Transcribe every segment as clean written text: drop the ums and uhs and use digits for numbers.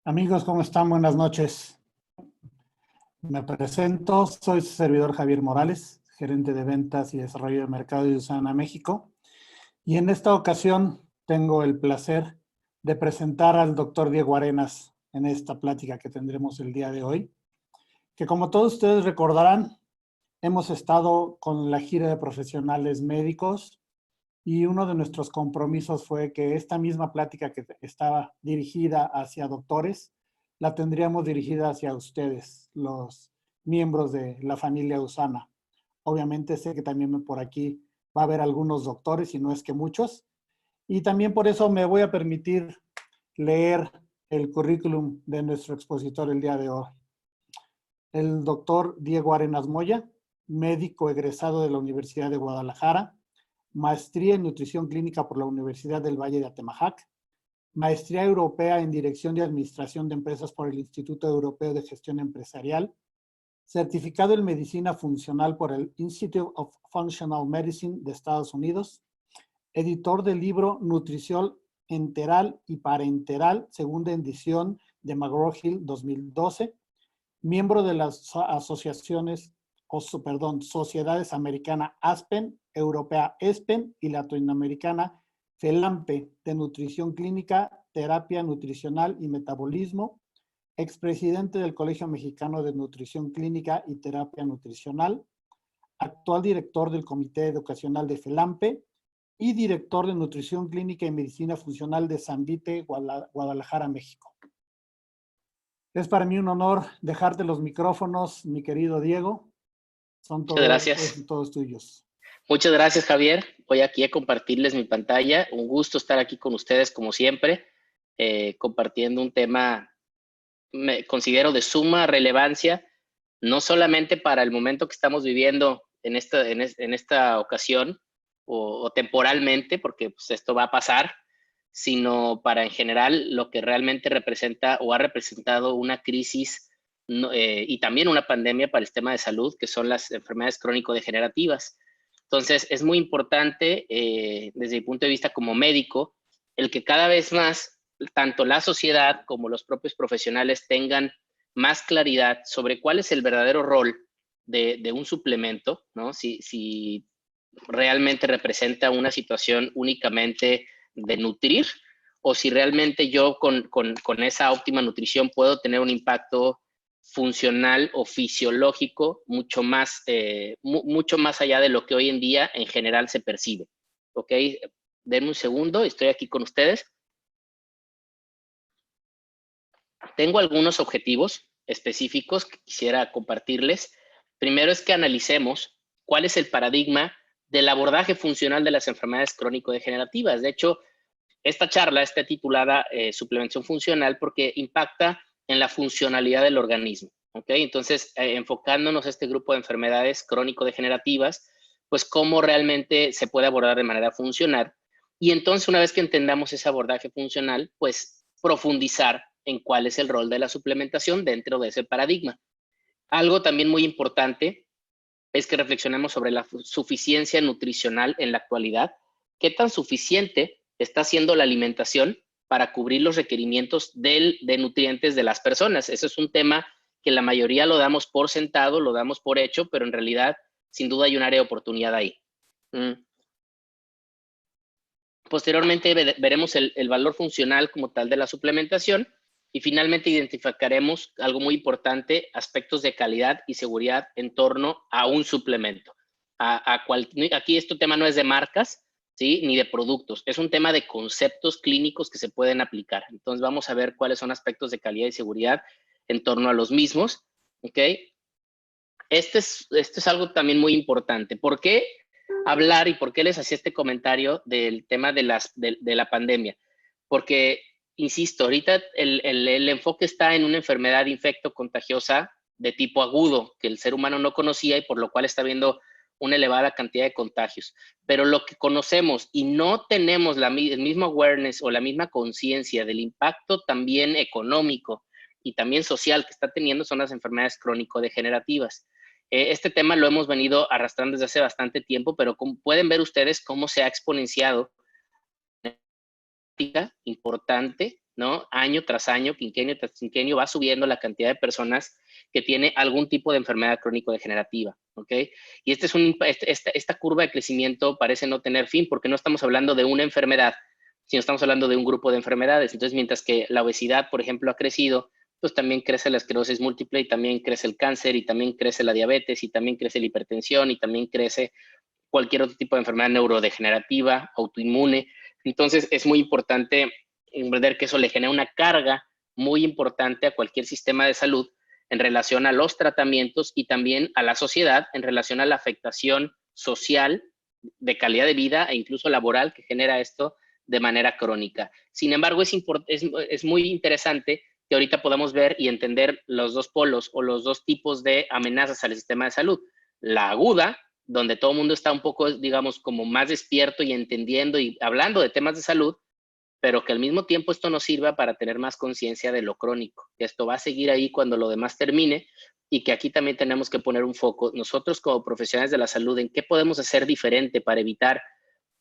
Amigos, ¿cómo están? Buenas noches. Me presento, soy su servidor Javier Morales, gerente de ventas y desarrollo de mercado de USANA México. Y en esta ocasión tengo el placer de presentar al doctor Diego Arenas en esta plática que tendremos el día de hoy, que como todos ustedes recordarán, hemos estado con la gira de profesionales médicos y uno de nuestros compromisos fue que esta misma plática que estaba dirigida hacia doctores, la tendríamos dirigida hacia ustedes, los miembros de la familia USANA. Obviamente sé que también por aquí va a haber algunos doctores, y no es que muchos, y también por eso me voy a permitir leer el currículum de nuestro expositor el día de hoy. El doctor Diego Arenas Moya, médico egresado de la Universidad de Guadalajara, maestría en nutrición clínica por la Universidad del Valle de Atemajac, maestría europea en dirección de administración de empresas por el Instituto Europeo de Gestión Empresarial, certificado en medicina funcional por el Institute of Functional Medicine de Estados Unidos, editor del libro Nutrición enteral y parenteral, segunda edición de McGraw-Hill 2012, miembro de las asociaciones, sociedades americana ASPEN, europea ESPEN y latinoamericana FELAMPE de nutrición clínica, terapia nutricional y metabolismo, expresidente del Colegio Mexicano de Nutrición Clínica y Terapia Nutricional, actual director del Comité Educacional de FELAMPE y director de Nutrición Clínica y Medicina Funcional de San Vite, Guadalajara, México. Es para mí un honor dejarte los micrófonos, mi querido Diego. Son Muchas gracias. todos tuyos. Muchas gracias, Javier. Voy aquí a compartirles mi pantalla. Un gusto estar aquí con ustedes, como siempre, compartiendo un tema, considero, de suma relevancia, no solamente para el momento que estamos viviendo en esta ocasión o temporalmente, porque pues, esto va a pasar, sino para en general lo que realmente representa o ha representado una crisis y también una pandemia para el sistema de salud, que son las enfermedades crónico-degenerativas. Entonces, es muy importante, desde mi punto de vista como médico, el que cada vez más, tanto la sociedad como los propios profesionales tengan más claridad sobre cuál es el verdadero rol de un suplemento, ¿no? Si realmente representa una situación únicamente de nutrir, o si realmente yo con esa óptima nutrición puedo tener un impacto funcional o fisiológico mucho más allá de lo que hoy en día en general se percibe. ¿Ok? Denme un segundo, estoy aquí con ustedes. Tengo algunos objetivos específicos que quisiera compartirles. Primero es que analicemos cuál es el paradigma del abordaje funcional de las enfermedades crónico-degenerativas. De hecho, esta charla está titulada Suplementación Funcional porque impacta en la funcionalidad del organismo. ¿Okay? Entonces, enfocándonos a este grupo de enfermedades crónico-degenerativas, pues cómo realmente se puede abordar de manera funcional. Y entonces, una vez que entendamos ese abordaje funcional, pues profundizar en cuál es el rol de la suplementación dentro de ese paradigma. Algo también muy importante es que reflexionemos sobre la suficiencia nutricional en la actualidad. ¿Qué tan suficiente está siendo la alimentación para cubrir los requerimientos de nutrientes de las personas? Ese es un tema que la mayoría lo damos por sentado, lo damos por hecho, pero en realidad, sin duda, hay un área de oportunidad ahí. Posteriormente veremos el valor funcional como tal de la suplementación y finalmente identificaremos algo muy importante, aspectos de calidad y seguridad en torno a un suplemento. Aquí este tema no es de marcas, ¿sí? Ni de productos, es un tema de conceptos clínicos que se pueden aplicar. Entonces vamos a ver cuáles son aspectos de calidad y seguridad en torno a los mismos. ¿Ok? Este es algo también muy importante. ¿Por qué hablar y por qué les hacía este comentario del tema de la pandemia? Porque, insisto, ahorita el enfoque está en una enfermedad infecto-contagiosa de tipo agudo que el ser humano no conocía y por lo cual está habiendo una elevada cantidad de contagios. Pero lo que conocemos y no tenemos el mismo awareness o la misma conciencia del impacto también económico y también social que está teniendo son las enfermedades crónico-degenerativas. Este tema lo hemos venido arrastrando desde hace bastante tiempo, pero como pueden ver ustedes cómo se ha exponenciado una importante ¿no? Año tras año, quinquenio tras quinquenio, va subiendo la cantidad de personas que tiene algún tipo de enfermedad crónico-degenerativa, ¿ok? Y esta curva de crecimiento parece no tener fin porque no estamos hablando de una enfermedad, sino estamos hablando de un grupo de enfermedades. Entonces, mientras que la obesidad, por ejemplo, ha crecido, pues también crece la esclerosis múltiple y también crece el cáncer y también crece la diabetes y también crece la hipertensión y también crece cualquier otro tipo de enfermedad neurodegenerativa, autoinmune. Entonces, es muy importante entender que eso le genera una carga muy importante a cualquier sistema de salud en relación a los tratamientos y también a la sociedad en relación a la afectación social, de calidad de vida e incluso laboral que genera esto de manera crónica. Sin embargo, es muy interesante que ahorita podamos ver y entender los dos polos o los dos tipos de amenazas al sistema de salud. La aguda, donde todo el mundo está un poco, digamos, como más despierto y entendiendo y hablando de temas de salud, pero que al mismo tiempo esto nos sirva para tener más conciencia de lo crónico, que esto va a seguir ahí cuando lo demás termine y que aquí también tenemos que poner un foco nosotros como profesionales de la salud en qué podemos hacer diferente para evitar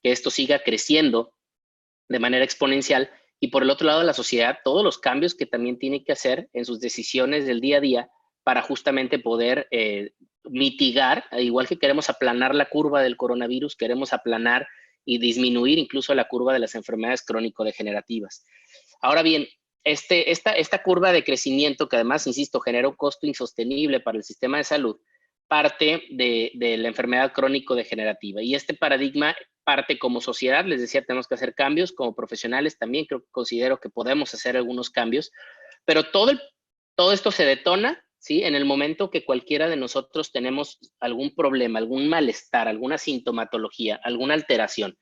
que esto siga creciendo de manera exponencial y por el otro lado la sociedad, todos los cambios que también tiene que hacer en sus decisiones del día a día para justamente poder mitigar, igual que queremos aplanar la curva del coronavirus, queremos aplanar y disminuir incluso la curva de las enfermedades crónico-degenerativas. Ahora bien, esta curva de crecimiento, que además, insisto, genera un costo insostenible para el sistema de salud, parte de la enfermedad crónico-degenerativa. Y este paradigma parte como sociedad, les decía, tenemos que hacer cambios, como profesionales también considero que podemos hacer algunos cambios, pero todo esto se detona, ¿sí? En el momento que cualquiera de nosotros tenemos algún problema, algún malestar, alguna sintomatología, alguna alteración.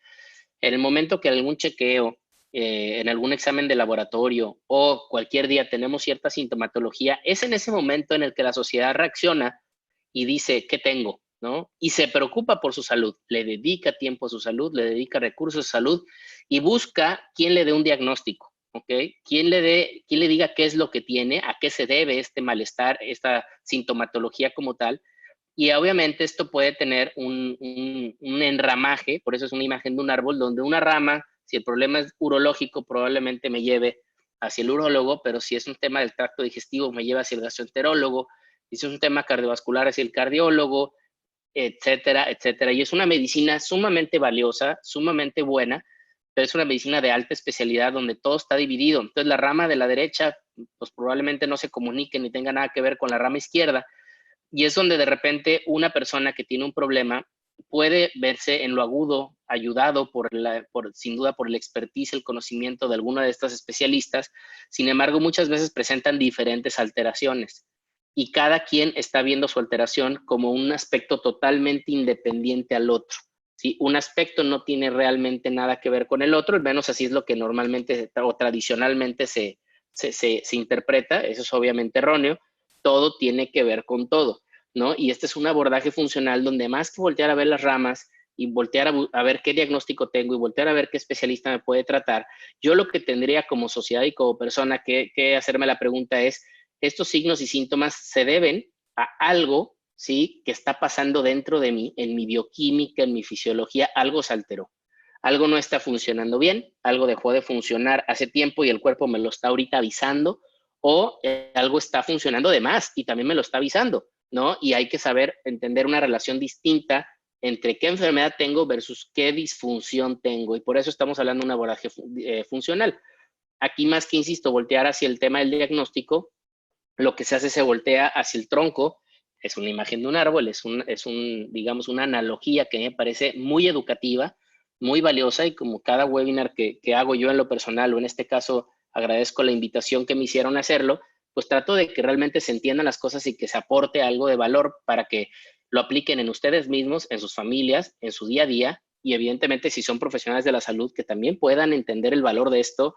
En el momento que algún chequeo, en algún examen de laboratorio o cualquier día tenemos cierta sintomatología, es en ese momento en el que la sociedad reacciona y dice, ¿qué tengo? ¿No? Y se preocupa por su salud, le dedica tiempo a su salud, le dedica recursos a salud y busca quién le dé un diagnóstico, ¿ok? Quién le diga qué es lo que tiene, a qué se debe este malestar, esta sintomatología como tal. Y obviamente esto puede tener un enramaje, por eso es una imagen de un árbol, donde una rama, si el problema es urológico, probablemente me lleve hacia el urólogo, pero si es un tema del tracto digestivo, me lleva hacia el gastroenterólogo, si es un tema cardiovascular, hacia el cardiólogo, etcétera, etcétera. Y es una medicina sumamente valiosa, sumamente buena, pero es una medicina de alta especialidad donde todo está dividido. Entonces la rama de la derecha, pues probablemente no se comunique ni tenga nada que ver con la rama izquierda, y es donde de repente una persona que tiene un problema puede verse en lo agudo ayudado sin duda por el expertise, el conocimiento de alguna de estas especialistas. Sin embargo, muchas veces presentan diferentes alteraciones y cada quien está viendo su alteración como un aspecto totalmente independiente al otro. ¿Sí? Un aspecto no tiene realmente nada que ver con el otro, al menos así es lo que normalmente o tradicionalmente se interpreta. Eso es obviamente erróneo. Todo tiene que ver con todo, ¿no? Y este es un abordaje funcional donde más que voltear a ver las ramas y voltear a ver qué diagnóstico tengo y voltear a ver qué especialista me puede tratar, yo lo que tendría como sociedad y como persona que hacerme la pregunta es, ¿estos signos y síntomas se deben a algo, ¿sí? Que está pasando dentro de mí, en mi bioquímica, en mi fisiología? Algo se alteró. Algo no está funcionando bien, algo dejó de funcionar hace tiempo y el cuerpo me lo está ahorita avisando, o algo está funcionando de más y también me lo está avisando, ¿no? Y hay que saber entender una relación distinta entre qué enfermedad tengo versus qué disfunción tengo. Y por eso estamos hablando de un abordaje funcional. Aquí más que, insisto, voltear hacia el tema del diagnóstico, lo que se hace se voltea hacia el tronco, es una imagen de un árbol, digamos, una analogía que me parece muy educativa, muy valiosa y como cada webinar que hago yo en lo personal o en este caso agradezco la invitación que me hicieron a hacerlo, pues trato de que realmente se entiendan las cosas y que se aporte algo de valor para que lo apliquen en ustedes mismos, en sus familias, en su día a día y evidentemente si son profesionales de la salud que también puedan entender el valor de esto,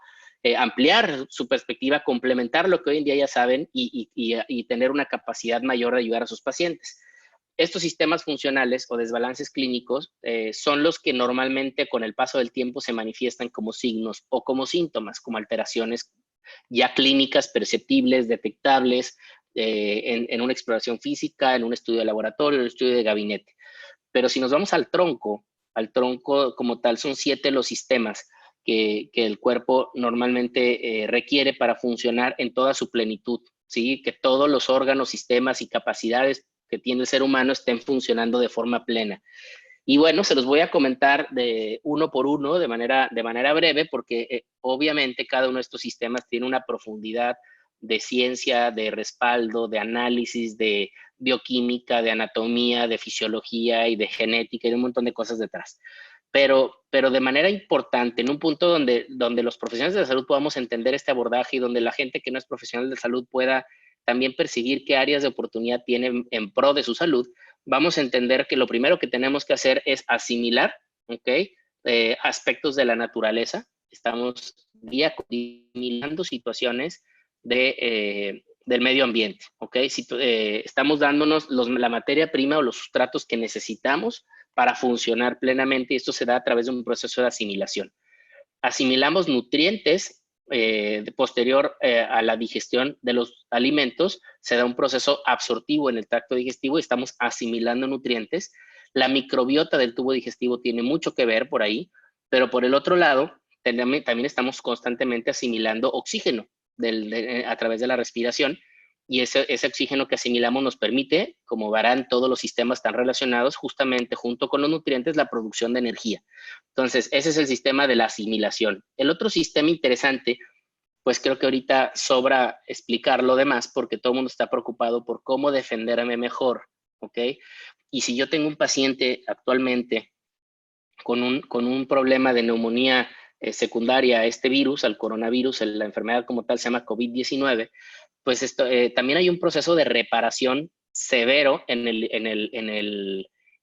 ampliar su perspectiva, complementar lo que hoy en día ya saben y tener una capacidad mayor de ayudar a sus pacientes. Estos sistemas funcionales o desbalances clínicos son los que normalmente con el paso del tiempo se manifiestan como signos o como síntomas, como alteraciones ya clínicas, perceptibles, detectables, en una exploración física, en un estudio de laboratorio, en un estudio de gabinete. Pero si nos vamos al tronco como tal, son 7 los sistemas que el cuerpo normalmente requiere para funcionar en toda su plenitud, ¿sí? Que todos los órganos, sistemas y capacidades que tiene el ser humano estén funcionando de forma plena. Y bueno, se los voy a comentar de uno por uno, de manera breve, porque obviamente cada uno de estos sistemas tiene una profundidad de ciencia, de respaldo, de análisis, de bioquímica, de anatomía, de fisiología y de genética y de un montón de cosas detrás. Pero de manera importante, en un punto donde los profesionales de la salud podamos entender este abordaje y donde la gente que no es profesional de salud pueda también percibir qué áreas de oportunidad tienen en pro de su salud, vamos a entender que lo primero que tenemos que hacer es asimilar, ¿ok? Aspectos de la naturaleza. Estamos asimilando situaciones del medio ambiente, ¿ok? Estamos dándonos la materia prima o los sustratos que necesitamos para funcionar plenamente y esto se da a través de un proceso de asimilación. Asimilamos nutrientes posterior a la digestión de los alimentos, se da un proceso absortivo en el tracto digestivo y estamos asimilando nutrientes. La microbiota del tubo digestivo tiene mucho que ver por ahí, pero por el otro lado, también estamos constantemente asimilando oxígeno a través de la respiración y ese oxígeno que asimilamos nos permite, como verán todos los sistemas tan relacionados, justamente junto con los nutrientes, la producción de energía. Entonces, ese es el sistema de la asimilación. El otro sistema interesante, pues creo que ahorita sobra explicar lo demás porque todo el mundo está preocupado por cómo defenderme mejor, ¿ok? Y si yo tengo un paciente actualmente con un problema de neumonía secundaria a este virus, al coronavirus, la enfermedad como tal se llama COVID-19, pues también hay un proceso de reparación severo en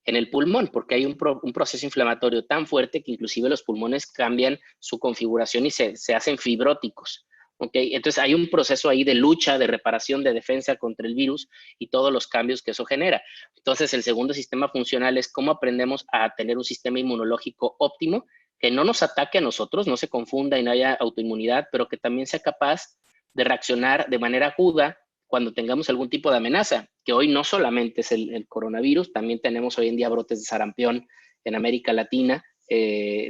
el pulmón, porque hay un proceso inflamatorio tan fuerte que inclusive los pulmones cambian su configuración y se hacen fibróticos. ¿Okay? Entonces hay un proceso ahí de lucha, de reparación, de defensa contra el virus y todos los cambios que eso genera. Entonces el segundo sistema funcional es cómo aprendemos a tener un sistema inmunológico óptimo que no nos ataque a nosotros, no se confunda y no haya autoinmunidad, pero que también sea capaz de reaccionar de manera aguda cuando tengamos algún tipo de amenaza, que hoy no solamente es el coronavirus, también tenemos hoy en día brotes de sarampión en América Latina,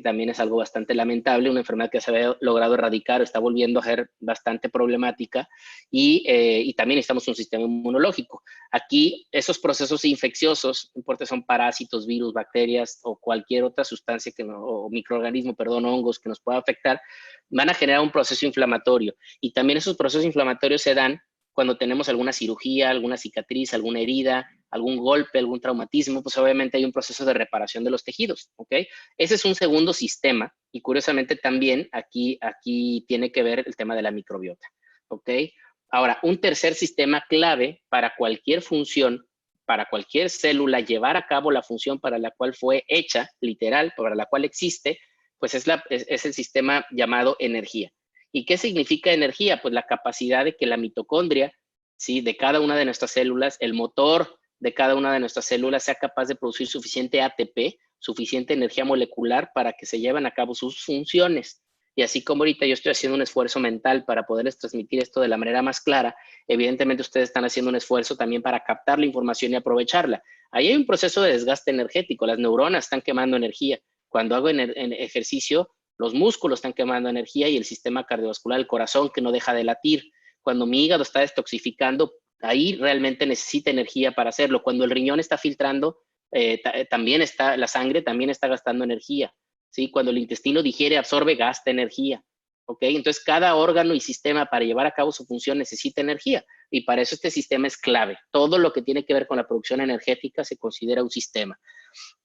también es algo bastante lamentable, una enfermedad que se había logrado erradicar, está volviendo a ser bastante problemática y también necesitamos un sistema inmunológico. Aquí esos procesos infecciosos, no importa si son parásitos, virus, bacterias o cualquier otra sustancia o microorganismo, perdón, hongos que nos pueda afectar, van a generar un proceso inflamatorio y también esos procesos inflamatorios se dan cuando tenemos alguna cirugía, alguna cicatriz, alguna herida, algún golpe, algún traumatismo, pues obviamente hay un proceso de reparación de los tejidos, ¿ok? Ese es un segundo sistema y curiosamente también aquí tiene que ver el tema de la microbiota, ¿ok? Ahora, un tercer sistema clave para cualquier función, para cualquier célula llevar a cabo la función para la cual fue hecha, literal, para la cual existe, pues es el sistema llamado energía. ¿Y qué significa energía? Pues la capacidad de que la mitocondria, ¿sí? De cada una de nuestras células, el motor de cada una de nuestras células sea capaz de producir suficiente ATP, suficiente energía molecular para que se lleven a cabo sus funciones. Y así como ahorita yo estoy haciendo un esfuerzo mental para poderles transmitir esto de la manera más clara, evidentemente ustedes están haciendo un esfuerzo también para captar la información y aprovecharla. Ahí hay un proceso de desgaste energético, las neuronas están quemando energía. Cuando hago en ejercicio, los músculos están quemando energía y el sistema cardiovascular, el corazón que no deja de latir. Cuando mi hígado está detoxificando, ahí realmente necesita energía para hacerlo. Cuando el riñón está filtrando, también está la sangre, también está gastando energía. ¿Sí? Cuando el intestino digiere, absorbe, gasta energía. ¿Ok? Entonces, cada órgano y sistema para llevar a cabo su función necesita energía y para eso este sistema es clave. Todo lo que tiene que ver con la producción energética se considera un sistema.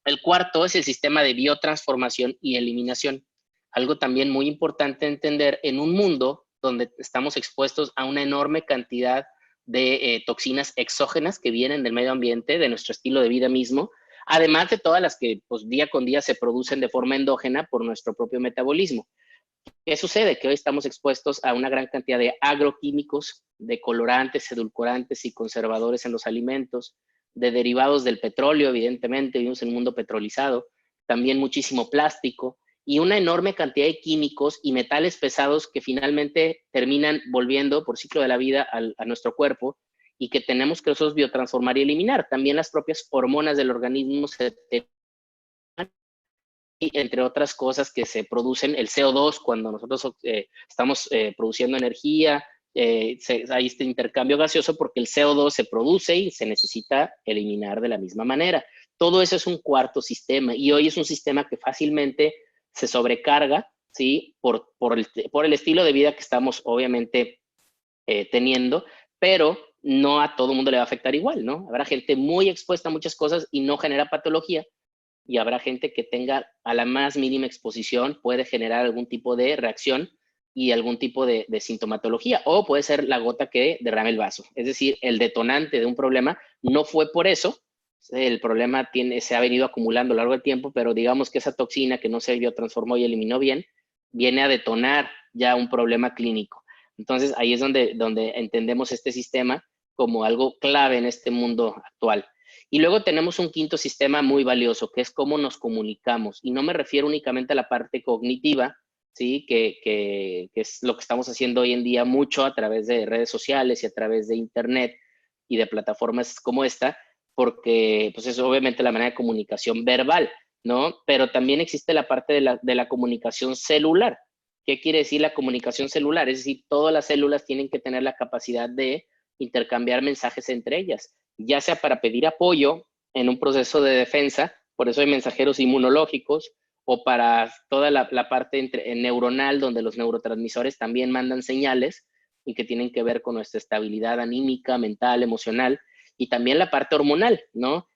El cuarto es el sistema de biotransformación y eliminación. Algo también muy importante entender en un mundo donde estamos expuestos a una enorme cantidad de toxinas exógenas que vienen del medio ambiente, de nuestro estilo de vida mismo, además de todas las que pues, día con día se producen de forma endógena por nuestro propio metabolismo. ¿Qué sucede? Que hoy estamos expuestos a una gran cantidad de agroquímicos, de colorantes, edulcorantes y conservadores en los alimentos, de derivados del petróleo, evidentemente, vivimos en un mundo petrolizado, también muchísimo plástico y una enorme cantidad de químicos y metales pesados que finalmente terminan volviendo por ciclo de la vida a nuestro cuerpo y que tenemos que nosotros biotransformar y eliminar. También las propias hormonas del organismo se entre otras cosas que se producen, el CO2, cuando nosotros estamos produciendo energía, hay este intercambio gaseoso porque el CO2 se produce y se necesita eliminar de la misma manera. Todo eso es un cuarto sistema y hoy es un sistema que fácilmente se sobrecarga, ¿sí? Por el estilo de vida que estamos obviamente teniendo, pero no a todo el mundo le va a afectar igual, ¿no? Habrá gente muy expuesta a muchas cosas y no genera patología, y habrá gente que tenga a la más mínima exposición, puede generar algún tipo de reacción y algún tipo de sintomatología, o puede ser la gota que derrame el vaso. Es decir, el detonante de un problema no fue por eso, el problema se ha venido acumulando a lo largo del tiempo, pero digamos que esa toxina que no se biotransformó y eliminó bien, viene a detonar ya un problema clínico. Entonces, ahí es donde entendemos este sistema como algo clave en este mundo actual. Y luego tenemos un quinto sistema muy valioso, que es cómo nos comunicamos. Y no me refiero únicamente a la parte cognitiva, ¿sí? Que es lo que estamos haciendo hoy en día mucho a través de redes sociales y a través de Internet y de plataformas como esta, porque pues es obviamente la manera de comunicación verbal, ¿no? Pero también existe la parte de la comunicación celular. ¿Qué quiere decir la comunicación celular? Es decir, todas las células tienen que tener la capacidad de intercambiar mensajes entre ellas, ya sea para pedir apoyo en un proceso de defensa, por eso hay mensajeros inmunológicos, o para toda la parte neuronal, donde los neurotransmisores también mandan señales y que tienen que ver con nuestra estabilidad anímica, mental, emocional, y también la parte hormonal, ¿no?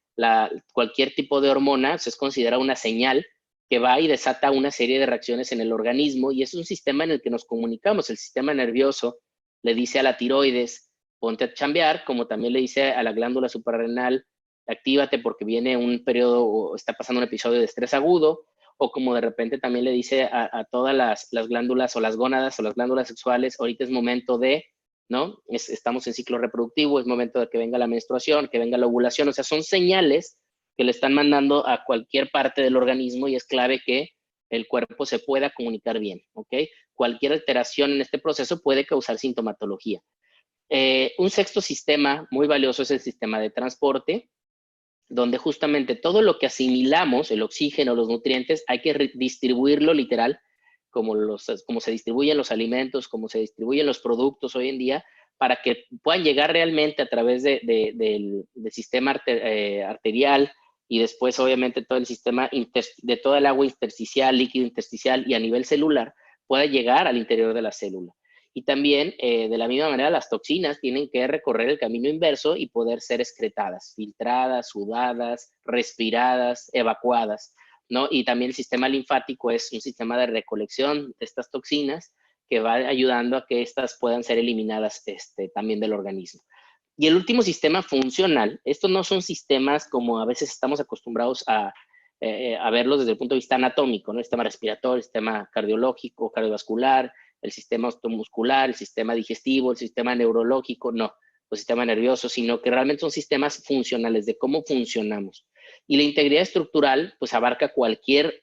Cualquier tipo de hormona se considera una señal que va y desata una serie de reacciones en el organismo, y es un sistema en el que nos comunicamos. El sistema nervioso le dice a la tiroides, ponte a chambear, como también le dice a la glándula suprarrenal, actívate porque viene un periodo o está pasando un episodio de estrés agudo, o como de repente también le dice a todas las glándulas o las gónadas o las glándulas sexuales, ahorita es momento de, ¿no? Estamos en ciclo reproductivo, es momento de que venga la menstruación, que venga la ovulación, o sea, son señales que le están mandando a cualquier parte del organismo, y es clave que el cuerpo se pueda comunicar bien, ¿ok? Cualquier alteración en este proceso puede causar sintomatología. Un sexto sistema muy valioso es el sistema de transporte, donde justamente todo lo que asimilamos, el oxígeno, los nutrientes, hay que distribuirlo literal, como se distribuyen los alimentos, como se distribuyen los productos hoy en día, para que puedan llegar realmente a través del sistema arterial, y después obviamente todo el sistema de toda el agua intersticial, líquido intersticial y a nivel celular, pueda llegar al interior de la célula. Y también, de la misma manera, las toxinas tienen que recorrer el camino inverso y poder ser excretadas, filtradas, sudadas, respiradas, evacuadas, ¿no? Y también el sistema linfático es un sistema de recolección de estas toxinas que va ayudando a que estas puedan ser eliminadas también del organismo. Y el último sistema funcional, estos no son sistemas como a veces estamos acostumbrados a verlos desde el punto de vista anatómico, ¿no? El sistema respiratorio, el sistema cardiológico, cardiovascular, el sistema osteomuscular, el sistema digestivo, el sistema neurológico, no, el sistema nervioso, sino que realmente son sistemas funcionales de cómo funcionamos. Y la integridad estructural, pues abarca cualquier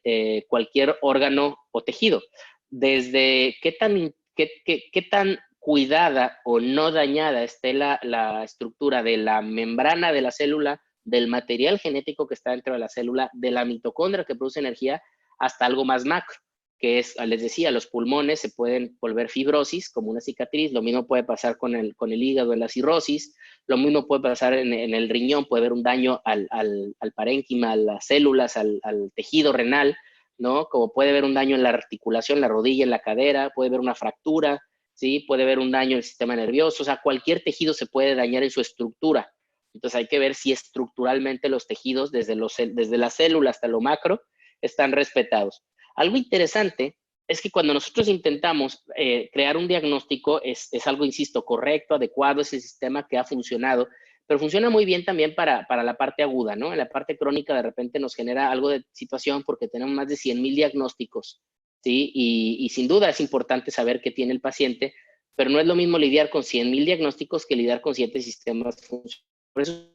órgano o tejido, desde qué tan cuidada o no dañada esté la estructura de la membrana de la célula, del material genético que está dentro de la célula, de la mitocondria que produce energía, hasta algo más macro, que es, les decía, los pulmones se pueden volver fibrosis, como una cicatriz. Lo mismo puede pasar con el hígado en la cirrosis, lo mismo puede pasar en el riñón, puede haber un daño al parénquima, a las células, al tejido renal, ¿no? Como puede haber un daño en la articulación, la rodilla, en la cadera, puede haber una fractura, ¿sí? Puede haber un daño en el sistema nervioso, o sea, cualquier tejido se puede dañar en su estructura. Entonces hay que ver si estructuralmente los tejidos, desde la célula hasta lo macro, están respetados. Algo interesante es que cuando nosotros intentamos crear un diagnóstico, es algo, insisto, correcto, adecuado, es el sistema que ha funcionado, pero funciona muy bien también para la parte aguda, ¿no? En la parte crónica de repente nos genera algo de situación porque tenemos más de 100,000 diagnósticos, ¿sí? Y sin duda es importante saber qué tiene el paciente, pero no es lo mismo lidiar con 100,000 diagnósticos que lidiar con 7 sistemas funcionales. Por eso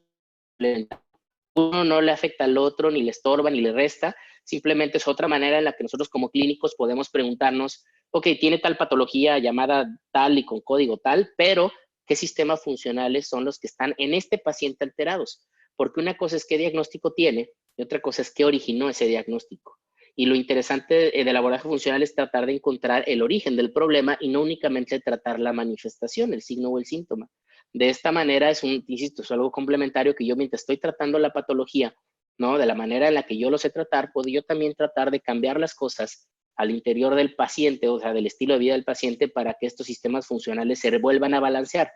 uno no le afecta al otro, ni le estorba, ni le resta, simplemente es otra manera en la que nosotros como clínicos podemos preguntarnos, ok, tiene tal patología llamada tal y con código tal, pero ¿qué sistemas funcionales son los que están en este paciente alterados? Porque una cosa es qué diagnóstico tiene y otra cosa es qué originó ese diagnóstico. Y lo interesante del abordaje funcional es tratar de encontrar el origen del problema y no únicamente tratar la manifestación, el signo o el síntoma. De esta manera insisto, es algo complementario que yo mientras estoy tratando la patología, ¿no? De la manera en la que yo lo sé tratar, puedo yo también tratar de cambiar las cosas al interior del paciente, o sea, del estilo de vida del paciente para que estos sistemas funcionales se vuelvan a balancear,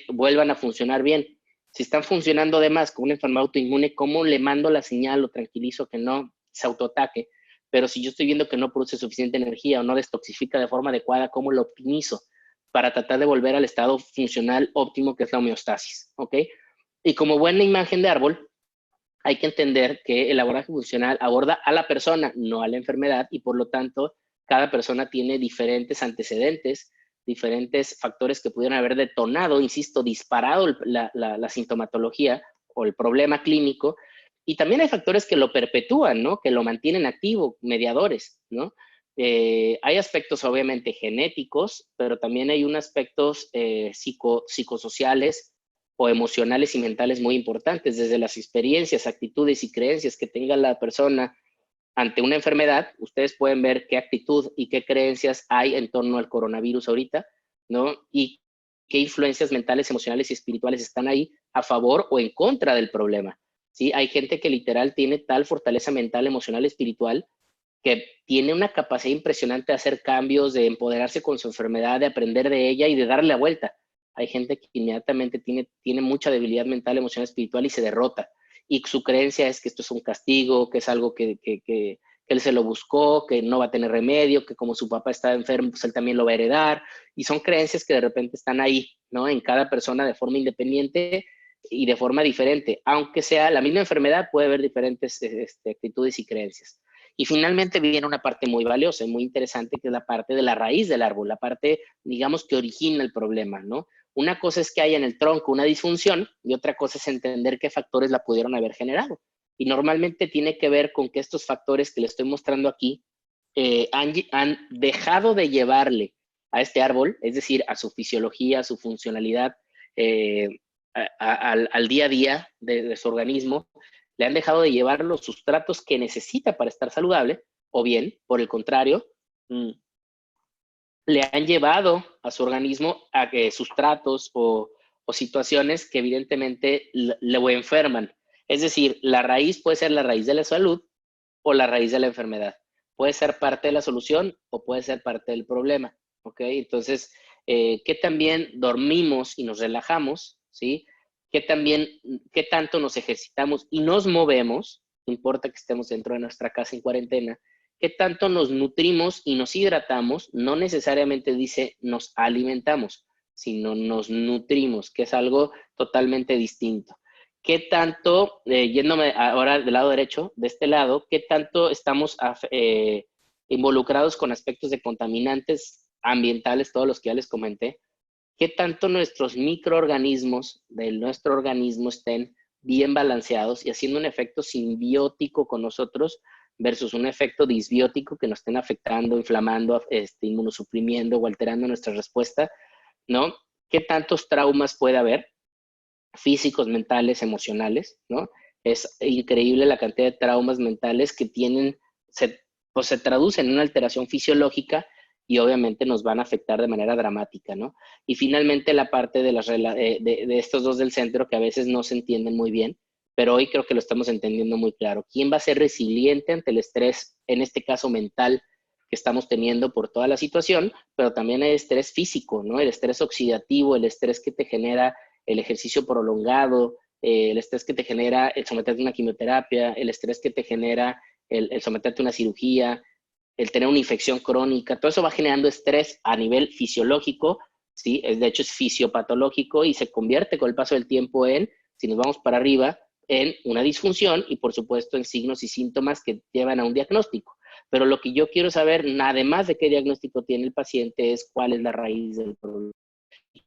vuelvan a funcionar bien. Si están funcionando de más con una enfermedad autoinmune, ¿cómo le mando la señal o tranquilizo que no se autoataque? Pero si yo estoy viendo que no produce suficiente energía o no destoxifica de forma adecuada, ¿cómo lo optimizo para tratar de volver al estado funcional óptimo que es la homeostasis? ¿Ok? Y como buena imagen de árbol, hay que entender que el abordaje funcional aborda a la persona, no a la enfermedad, y por lo tanto, cada persona tiene diferentes antecedentes, diferentes factores que pudieran haber detonado, insisto, disparado la sintomatología o el problema clínico, y también hay factores que lo perpetúan, ¿no? Que lo mantienen activo, mediadores, ¿no? Hay aspectos obviamente genéticos, pero también hay unos aspectos psicosociales o emocionales y mentales muy importantes, desde las experiencias, actitudes y creencias que tenga la persona ante una enfermedad. Ustedes pueden ver qué actitud y qué creencias hay en torno al coronavirus ahorita, ¿no? Y qué influencias mentales, emocionales y espirituales están ahí a favor o en contra del problema, ¿sí? Hay gente que literal tiene tal fortaleza mental, emocional, espiritual, que tiene una capacidad impresionante de hacer cambios, de empoderarse con su enfermedad, de aprender de ella y de darle la vuelta. Hay gente que inmediatamente tiene mucha debilidad mental, emocional, espiritual y se derrota. Y su creencia es que esto es un castigo, que es algo que él se lo buscó, que no va a tener remedio, que como su papá está enfermo, pues él también lo va a heredar. Y son creencias que de repente están ahí, ¿no? En cada persona de forma independiente y de forma diferente. Aunque sea la misma enfermedad, puede haber diferentes actitudes y creencias. Y finalmente viene una parte muy valiosa y muy interesante, que es la parte de la raíz del árbol, la parte, digamos, que origina el problema, ¿no? Una cosa es que haya en el tronco una disfunción y otra cosa es entender qué factores la pudieron haber generado. Y normalmente tiene que ver con que estos factores que le estoy mostrando aquí han dejado de llevarle a este árbol, es decir, a su fisiología, a su funcionalidad, al día a día de su organismo, le han dejado de llevar los sustratos que necesita para estar saludable, o bien, por el contrario, le han llevado a su organismo a sustratos o situaciones que evidentemente lo enferman. Es decir, la raíz puede ser la raíz de la salud o la raíz de la enfermedad. Puede ser parte de la solución o puede ser parte del problema. ¿Ok? Entonces, ¿qué también dormimos y nos relajamos? ¿Sí? ¿Qué tanto nos ejercitamos y nos movemos? No importa que estemos dentro de nuestra casa en cuarentena. ¿Qué tanto nos nutrimos y nos hidratamos? No necesariamente dice nos alimentamos, sino nos nutrimos, que es algo totalmente distinto. ¿Qué tanto, yéndome ahora del lado derecho, de este lado, qué tanto estamos involucrados con aspectos de contaminantes ambientales, todos los que ya les comenté? ¿Qué tanto nuestros microorganismos de nuestro organismo estén bien balanceados y haciendo un efecto simbiótico con nosotros versus un efecto disbiótico que nos estén afectando, inflamando, inmunosuprimiendo o alterando nuestra respuesta, ¿no? ¿Qué tantos traumas puede haber? Físicos, mentales, emocionales, ¿no? Es increíble la cantidad de traumas mentales que tienen, pues se traducen en una alteración fisiológica y obviamente nos van a afectar de manera dramática, ¿no? Y finalmente la parte de estos dos del centro que a veces no se entienden muy bien, pero hoy creo que lo estamos entendiendo muy claro. ¿Quién va a ser resiliente ante el estrés, en este caso mental, que estamos teniendo por toda la situación? Pero también hay estrés físico, ¿no? El estrés oxidativo, el estrés que te genera el ejercicio prolongado, el estrés que te genera el someterte a una quimioterapia, el estrés que te genera el someterte a una cirugía, el tener una infección crónica, todo eso va generando estrés a nivel fisiológico, ¿sí? De hecho es fisiopatológico y se convierte con el paso del tiempo en, si nos vamos para arriba, en una disfunción y por supuesto en signos y síntomas que llevan a un diagnóstico. Pero lo que yo quiero saber, además de qué diagnóstico tiene el paciente, es cuál es la raíz del problema.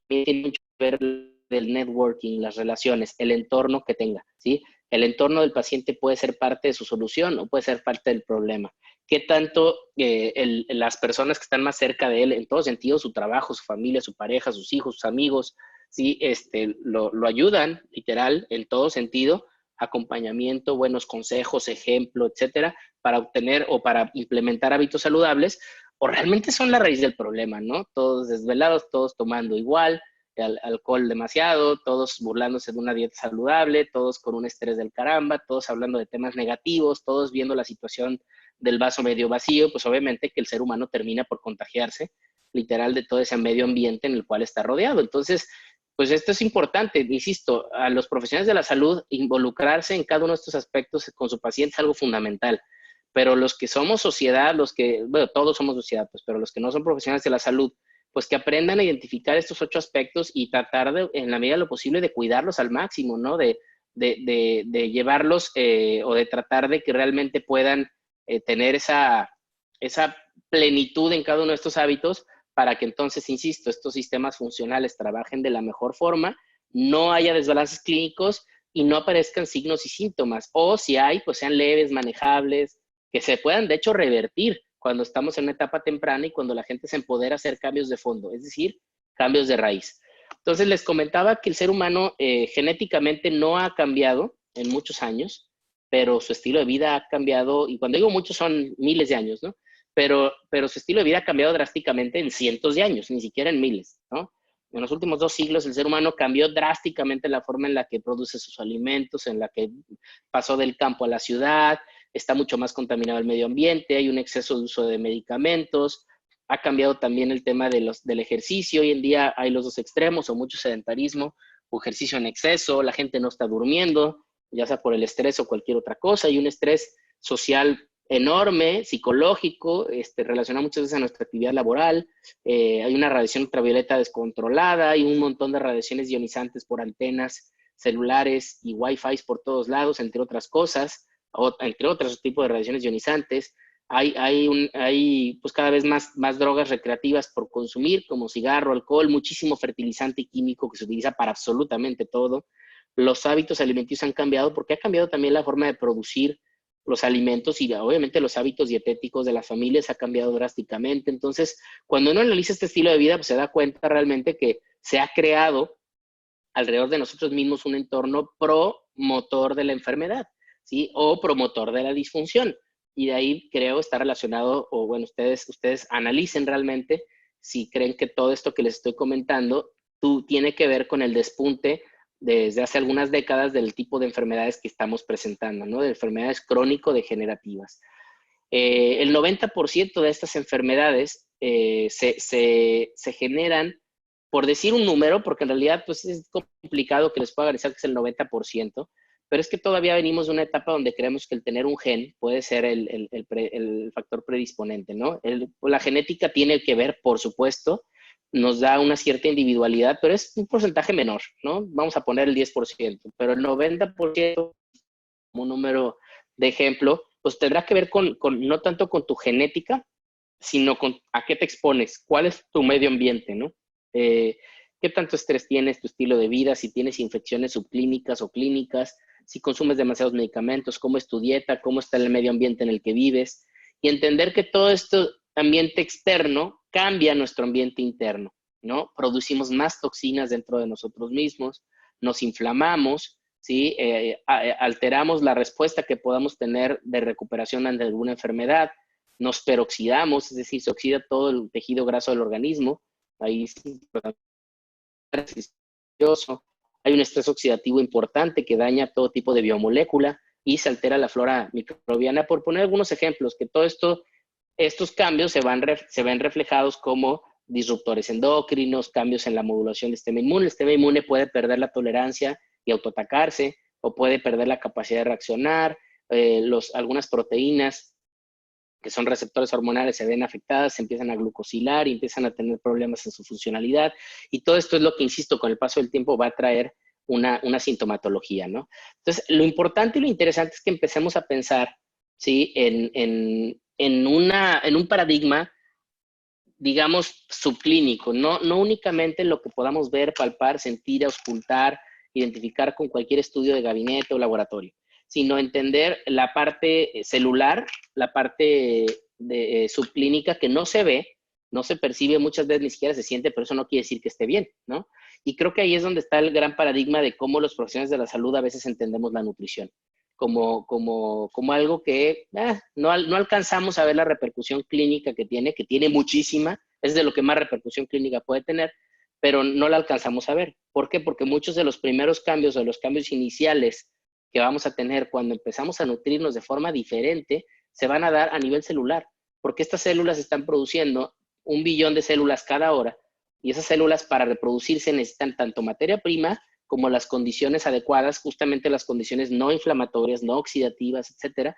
Tiene mucho que ver del networking, las relaciones, el entorno que tenga, ¿sí? El entorno del paciente puede ser parte de su solución o puede ser parte del problema. ¿Qué tanto las personas que están más cerca de él, en todo sentido, su trabajo, su familia, su pareja, sus hijos, sus amigos, ¿sí? Lo ayudan, literal, en todo sentido, acompañamiento, buenos consejos, ejemplo, etcétera, para obtener o para implementar hábitos saludables, o realmente son la raíz del problema, ¿no? Todos desvelados, todos tomando igual, alcohol demasiado, todos burlándose de una dieta saludable, todos con un estrés del caramba, todos hablando de temas negativos, todos viendo la situación del vaso medio vacío, pues obviamente que el ser humano termina por contagiarse literal de todo ese medio ambiente en el cual está rodeado. Entonces, pues esto es importante, insisto, a los profesionales de la salud involucrarse en cada uno de estos aspectos con su paciente es algo fundamental. Pero los que somos sociedad, los que, bueno, todos somos sociedad, pues, pero los que no son profesionales de la salud, pues que aprendan a identificar estos 8 aspectos y tratar de, en la medida de lo posible, de cuidarlos al máximo, ¿no? De llevarlos o de tratar de que realmente puedan tener esa plenitud en cada uno de estos hábitos para que entonces, insisto, estos sistemas funcionales trabajen de la mejor forma, no haya desbalances clínicos y no aparezcan signos y síntomas. O si hay, pues sean leves, manejables, que se puedan de hecho revertir cuando estamos en una etapa temprana y cuando la gente se empodera a hacer cambios de fondo, es decir, cambios de raíz. Entonces les comentaba que el ser humano genéticamente no ha cambiado en muchos años, pero su estilo de vida ha cambiado, y cuando digo muchos son miles de años, ¿no? Pero su estilo de vida ha cambiado drásticamente en cientos de años, ni siquiera en miles, ¿no? En los últimos 2 siglos el ser humano cambió drásticamente la forma en la que produce sus alimentos, en la que pasó del campo a la ciudad, está mucho más contaminado el medio ambiente, hay un exceso de uso de medicamentos, ha cambiado también el tema del ejercicio, hoy en día hay los 2 extremos, o mucho sedentarismo, o ejercicio en exceso, la gente no está durmiendo, ya sea por el estrés o cualquier otra cosa, hay un estrés social enorme, psicológico, relacionado muchas veces a nuestra actividad laboral, hay una radiación ultravioleta descontrolada, hay un montón de radiaciones ionizantes por antenas celulares y wifi por todos lados, entre otras cosas, entre otros tipos de radiaciones ionizantes. Hay pues cada vez más drogas recreativas por consumir, como cigarro, alcohol, muchísimo fertilizante químico que se utiliza para absolutamente todo. Los hábitos alimenticios han cambiado porque ha cambiado también la forma de producir los alimentos y obviamente los hábitos dietéticos de las familias ha cambiado drásticamente. Entonces, cuando uno analiza este estilo de vida, pues se da cuenta realmente que se ha creado alrededor de nosotros mismos un entorno promotor de la enfermedad, ¿sí? O promotor de la disfunción. Y de ahí creo está relacionado, o bueno, ustedes analicen realmente si creen que todo esto que les estoy comentando tiene que ver con el despunte desde hace algunas décadas del tipo de enfermedades que estamos presentando, ¿no? De enfermedades crónico-degenerativas. El 90% de estas enfermedades se generan, por decir un número, porque en realidad pues, es complicado que les pueda garantizar que es el 90%, pero es que todavía venimos de una etapa donde creemos que el tener un gen puede ser el factor predisponente, ¿no? La genética tiene que ver, por supuesto, nos da una cierta individualidad, pero es un porcentaje menor, ¿no? Vamos a poner el 10%, pero el 90%, como un número de ejemplo, pues tendrá que ver no tanto con tu genética, sino con a qué te expones, cuál es tu medio ambiente, ¿no? ¿Qué tanto estrés tienes, tu estilo de vida, si tienes infecciones subclínicas o clínicas, si consumes demasiados medicamentos, cómo es tu dieta, cómo está el medio ambiente en el que vives, y entender que todo este ambiente externo cambia nuestro ambiente interno, ¿no? Producimos más toxinas dentro de nosotros mismos, nos inflamamos, ¿sí? Alteramos la respuesta que podamos tener de recuperación ante alguna enfermedad, nos peroxidamos, es decir, se oxida todo el tejido graso del organismo, ahí sí, hay un estrés oxidativo importante que daña todo tipo de biomolécula y se altera la flora microbiana, por poner algunos ejemplos, que todo esto, estos cambios se ven reflejados como disruptores endocrinos, cambios en la modulación del sistema inmune. El sistema inmune puede perder la tolerancia y autoatacarse, o puede perder la capacidad de reaccionar, algunas proteínas que son receptores hormonales se ven afectadas, se empiezan a glucosilar y empiezan a tener problemas en su funcionalidad. Y todo esto es lo que, insisto, con el paso del tiempo va a traer una sintomatología, ¿no? Entonces, lo importante y lo interesante es que empecemos a pensar, ¿sí? En un paradigma, digamos, subclínico, no únicamente en lo que podamos ver, palpar, sentir, auscultar, identificar con cualquier estudio de gabinete o laboratorio, sino entender la parte celular, la parte subclínica que no se ve, no se percibe muchas veces, ni siquiera se siente, pero eso no quiere decir que esté bien, ¿no? Y creo que ahí es donde está el gran paradigma de cómo los profesionales de la salud a veces entendemos la nutrición, como algo que no alcanzamos a ver la repercusión clínica que tiene muchísima, es de lo que más repercusión clínica puede tener, pero no la alcanzamos a ver. ¿Por qué? Porque muchos de los primeros cambios o los cambios iniciales que vamos a tener cuando empezamos a nutrirnos de forma diferente se van a dar a nivel celular, porque estas células están produciendo 1 billón de células cada hora, y esas células para reproducirse necesitan tanto materia prima como las condiciones adecuadas, justamente las condiciones no inflamatorias, no oxidativas, etcétera.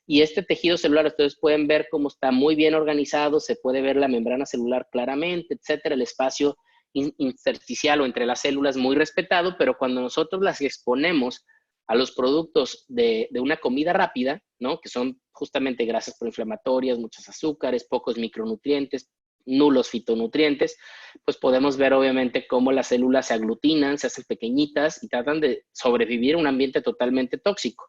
Y este tejido celular, ustedes pueden ver cómo está muy bien organizado, se puede ver la membrana celular claramente, etcétera, el espacio intersticial o entre las células muy respetado, pero cuando nosotros las exponemos a los productos de una comida rápida, ¿no? Que son justamente grasas proinflamatorias, muchos azúcares, pocos micronutrientes, nulos fitonutrientes, pues podemos ver obviamente cómo las células se aglutinan, se hacen pequeñitas y tratan de sobrevivir en un ambiente totalmente tóxico.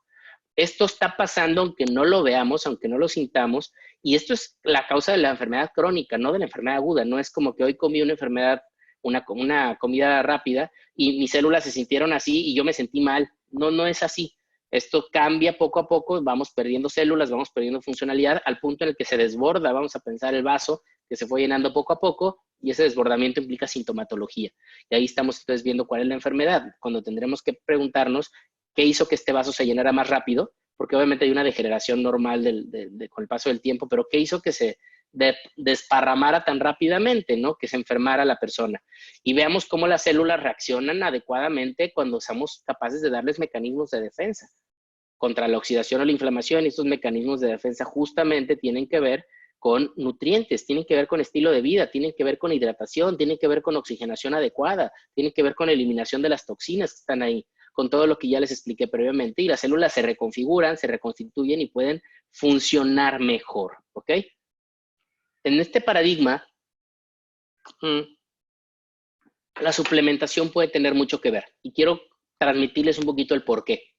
Esto está pasando aunque no lo veamos, aunque no lo sintamos, y esto es la causa de la enfermedad crónica, no de la enfermedad aguda. No es como que hoy comí una enfermedad, una comida rápida y mis células se sintieron así y yo me sentí mal. No, no es así. Esto cambia poco a poco, vamos perdiendo células, vamos perdiendo funcionalidad al punto en el que se desborda, vamos a pensar el vaso que se fue llenando poco a poco y ese desbordamiento implica sintomatología. Y ahí estamos entonces viendo cuál es la enfermedad, cuando tendremos que preguntarnos qué hizo que este vaso se llenara más rápido, porque obviamente hay una degeneración normal con el paso del tiempo, pero qué hizo que se desparramara tan rápidamente, ¿no? Que se enfermara la persona. Y veamos cómo las células reaccionan adecuadamente cuando somos capaces de darles mecanismos de defensa contra la oxidación o la inflamación. Y estos mecanismos de defensa justamente tienen que ver con nutrientes, tienen que ver con estilo de vida, tienen que ver con hidratación, tienen que ver con oxigenación adecuada, tienen que ver con eliminación de las toxinas que están ahí, con todo lo que ya les expliqué previamente. Y las células se reconfiguran, se reconstituyen y pueden funcionar mejor, ¿ok? En este paradigma, la suplementación puede tener mucho que ver y quiero transmitirles un poquito el por qué.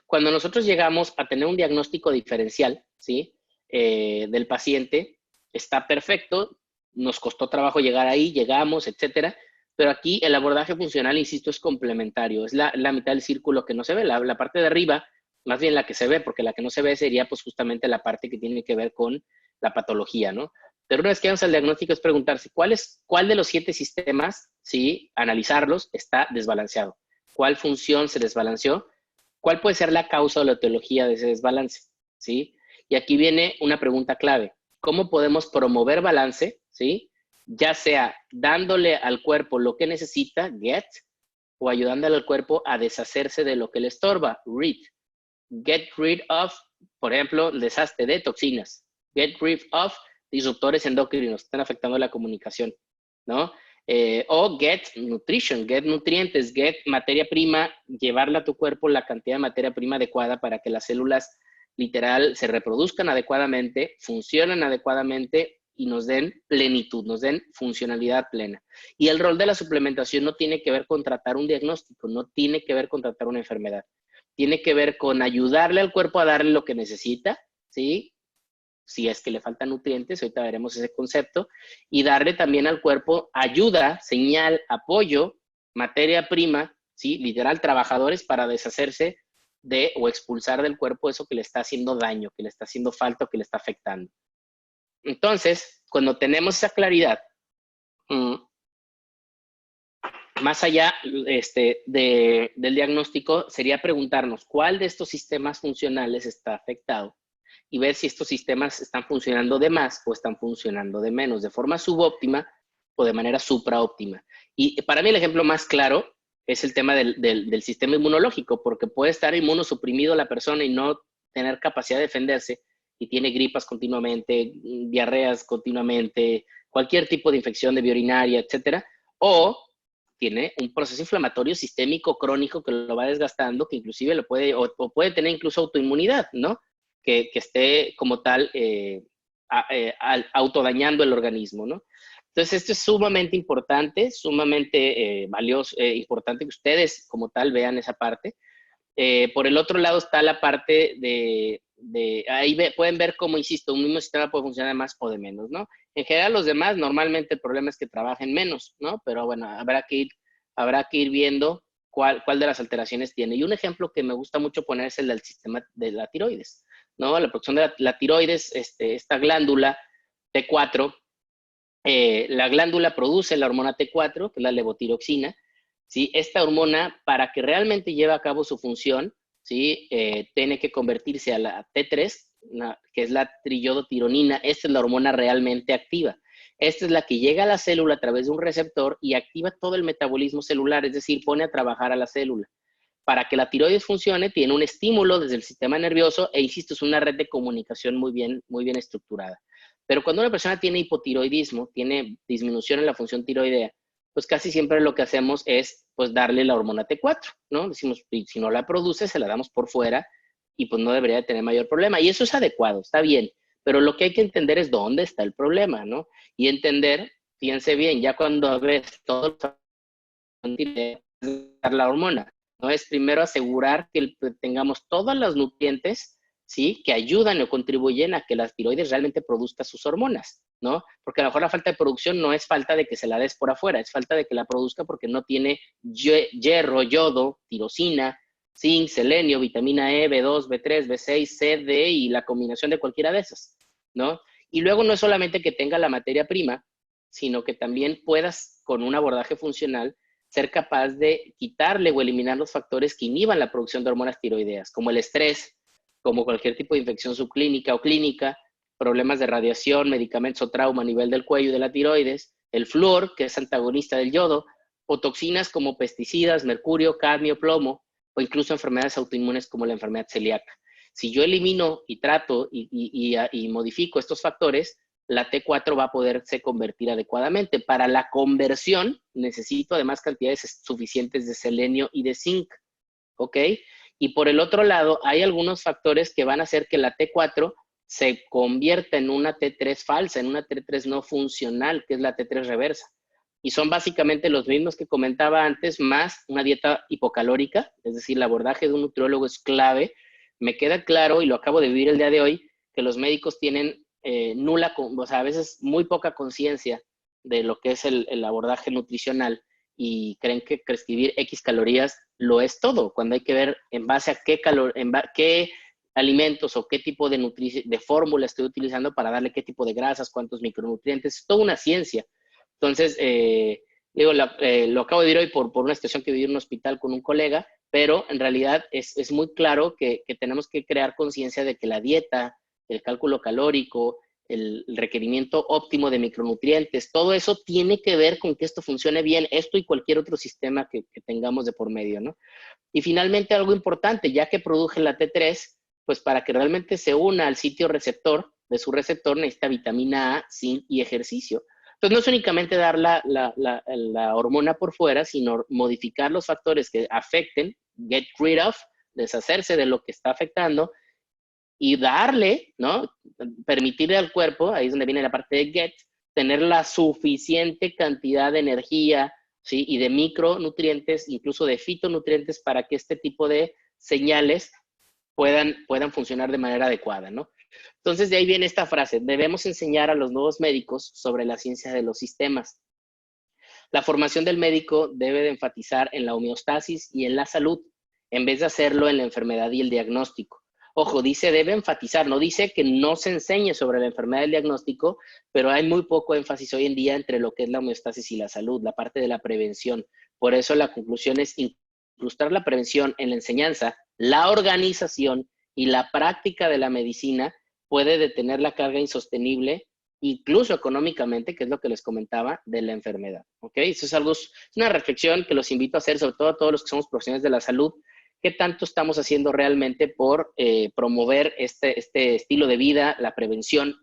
Cuando nosotros llegamos a tener un diagnóstico diferencial, ¿sí? Del paciente, está perfecto, nos costó trabajo llegar ahí, llegamos, etcétera, pero aquí el abordaje funcional, insisto, es complementario, es la mitad del círculo que no se ve, la parte de arriba, más bien la que se ve, porque la que no se ve sería pues justamente la parte que tiene que ver con la patología, ¿no? Pero una vez que vamos al diagnóstico es preguntarse cuál de los 7 sistemas, ¿sí? Analizarlos, está desbalanceado. ¿Cuál función se desbalanceó? ¿Cuál puede ser la causa o la etiología de ese desbalance? ¿Sí? Y aquí viene una pregunta clave. ¿Cómo podemos promover balance? ¿Sí? Ya sea dándole al cuerpo lo que necesita, get, o ayudándole al cuerpo a deshacerse de lo que le estorba, rid. Get rid of, por ejemplo, el desastre de toxinas. Get rid of disruptores endocrinos que están afectando la comunicación, ¿no? O get nutrition, get nutrientes, get materia prima, llevarle a tu cuerpo la cantidad de materia prima adecuada para que las células literal se reproduzcan adecuadamente, funcionen adecuadamente y nos den plenitud, nos den funcionalidad plena. Y el rol de la suplementación no tiene que ver con tratar un diagnóstico, no tiene que ver con tratar una enfermedad. Tiene que ver con ayudarle al cuerpo a darle lo que necesita, ¿sí? Si es que le faltan nutrientes, ahorita veremos ese concepto, y darle también al cuerpo ayuda, señal, apoyo, materia prima, ¿sí? Literal, trabajadores para deshacerse de o expulsar del cuerpo eso que le está haciendo daño, que le está haciendo falta o que le está afectando. Entonces, cuando tenemos esa claridad, más allá del diagnóstico, sería preguntarnos cuál de estos sistemas funcionales está afectado y ver si estos sistemas están funcionando de más o están funcionando de menos, de forma subóptima o de manera supraóptima. Y para mí el ejemplo más claro es el tema del sistema inmunológico, porque puede estar inmunosuprimido la persona y no tener capacidad de defenderse y tiene gripas continuamente, diarreas continuamente, cualquier tipo de infección de vía urinaria, etcétera, o tiene un proceso inflamatorio sistémico crónico que lo va desgastando, que inclusive lo puede, o puede tener incluso autoinmunidad, ¿no? Que esté como tal autodañando el organismo, ¿no? Entonces, esto es sumamente importante, sumamente valioso, importante que ustedes como tal vean esa parte. Por el otro lado está la parte ahí pueden ver cómo, insisto, un mismo sistema puede funcionar de más o de menos, ¿no? En general, los demás, normalmente el problema es que trabajen menos, ¿no? Pero bueno, habrá que ir viendo cuál de las alteraciones tiene. Y un ejemplo que me gusta mucho poner es el del sistema de la tiroides, ¿no? La producción de la tiroides, esta glándula T4, la glándula produce la hormona T4, que es la levotiroxina, ¿sí? Esta hormona, para que realmente lleve a cabo su función, ¿sí? Tiene que convertirse a la T3, que es la triiodotironina. Esta es la hormona realmente activa. Esta es la que llega a la célula a través de un receptor y activa todo el metabolismo celular, es decir, pone a trabajar a la célula. Para que la tiroides funcione, tiene un estímulo desde el sistema nervioso e, insisto, es una red de comunicación muy bien estructurada. Pero cuando una persona tiene hipotiroidismo, tiene disminución en la función tiroidea, pues casi siempre lo que hacemos es pues darle la hormona T4, ¿no? Decimos, si no la produce, se la damos por fuera y pues no debería de tener mayor problema. Y eso es adecuado, está bien, pero lo que hay que entender es dónde está el problema, ¿no? Y entender, fíjense bien, ya cuando ves todo la hormona, ¿no? Es primero asegurar que tengamos todos los nutrientes, ¿sí? Que ayudan o contribuyen a que la tiroides realmente produzca sus hormonas, ¿no? Porque a lo mejor la falta de producción no es falta de que se la des por afuera, es falta de que la produzca porque no tiene hierro, yodo, tirosina, zinc, selenio, vitamina E, B2, B3, B6, C, D y la combinación de cualquiera de esas, ¿no? Y luego no es solamente que tenga la materia prima, sino que también puedas, con un abordaje funcional, ser capaz de quitarle o eliminar los factores que inhiban la producción de hormonas tiroideas, como el estrés, como cualquier tipo de infección subclínica o clínica, problemas de radiación, medicamentos o trauma a nivel del cuello y de la tiroides, el flúor, que es antagonista del yodo, o toxinas como pesticidas, mercurio, cadmio, plomo, o incluso enfermedades autoinmunes como la enfermedad celíaca. Si yo elimino y trato y modifico estos factores, la T4 va a poderse convertir adecuadamente. Para la conversión necesito además cantidades suficientes de selenio y de zinc, ¿ok? Y por el otro lado, hay algunos factores que van a hacer que la T4 se convierta en una T3 falsa, en una T3 no funcional, que es la T3 reversa. Y son básicamente los mismos que comentaba antes, más una dieta hipocalórica, es decir, el abordaje de un nutriólogo es clave. Me queda claro, y lo acabo de vivir el día de hoy, que los médicos tienen o sea, a veces muy poca conciencia de lo que es el abordaje nutricional y creen que prescribir X calorías lo es todo, cuando hay que ver en base a qué alimentos o qué tipo de fórmula estoy utilizando para darle qué tipo de grasas, cuántos micronutrientes, es toda una ciencia. Entonces, lo acabo de decir hoy por una situación que viví en un hospital con un colega, pero en realidad es muy claro que tenemos que crear conciencia de que la dieta, el cálculo calórico, el requerimiento óptimo de micronutrientes, todo eso tiene que ver con que esto funcione bien, esto y cualquier otro sistema que tengamos de por medio, ¿no? Y finalmente algo importante, ya que produje la T3, pues para que realmente se una al sitio receptor, de su receptor necesita vitamina A, zinc y ejercicio. Entonces no es únicamente dar la hormona por fuera, sino modificar los factores que afecten, get rid of, deshacerse de lo que está afectando, y darle, ¿no? Permitirle al cuerpo, ahí es donde viene la parte de get, tener la suficiente cantidad de energía, ¿sí? Y de micronutrientes, incluso de fitonutrientes, para que este tipo de señales puedan funcionar de manera adecuada, ¿no? Entonces, de ahí viene esta frase: debemos enseñar a los nuevos médicos sobre la ciencia de los sistemas. La formación del médico debe de enfatizar en la homeostasis y en la salud, en vez de hacerlo en la enfermedad y el diagnóstico. Ojo, dice debe enfatizar, no dice que no se enseñe sobre la enfermedad y el diagnóstico, pero hay muy poco énfasis hoy en día entre lo que es la homeostasis y la salud, la parte de la prevención. Por eso la conclusión es incrustar la prevención en la enseñanza, la organización y la práctica de la medicina puede detener la carga insostenible, incluso económicamente, que es lo que les comentaba, de la enfermedad. ¿Ok? Eso es una reflexión que los invito a hacer, sobre todo a todos los que somos profesionales de la salud. ¿Qué tanto estamos haciendo realmente por promover este estilo de vida, la prevención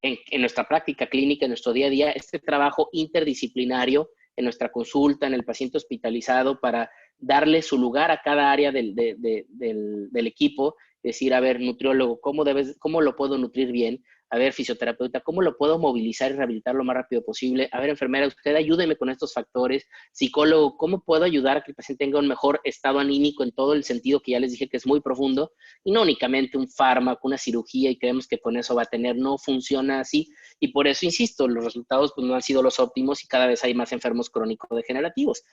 en nuestra práctica clínica, en nuestro día a día, este trabajo interdisciplinario en nuestra consulta, en el paciente hospitalizado, para darle su lugar a cada área del equipo? Decir, a ver, nutriólogo, ¿cómo lo puedo nutrir bien? A ver, fisioterapeuta, ¿cómo lo puedo movilizar y rehabilitar lo más rápido posible? A ver, enfermera, usted ayúdeme con estos factores. Psicólogo, ¿cómo puedo ayudar a que el paciente tenga un mejor estado anímico en todo el sentido que ya les dije que es muy profundo? Y no únicamente un fármaco, una cirugía y creemos que con eso va a tener, no funciona así. Y por eso, insisto, los resultados pues, no han sido los óptimos y cada vez hay más enfermos crónico-degenerativos.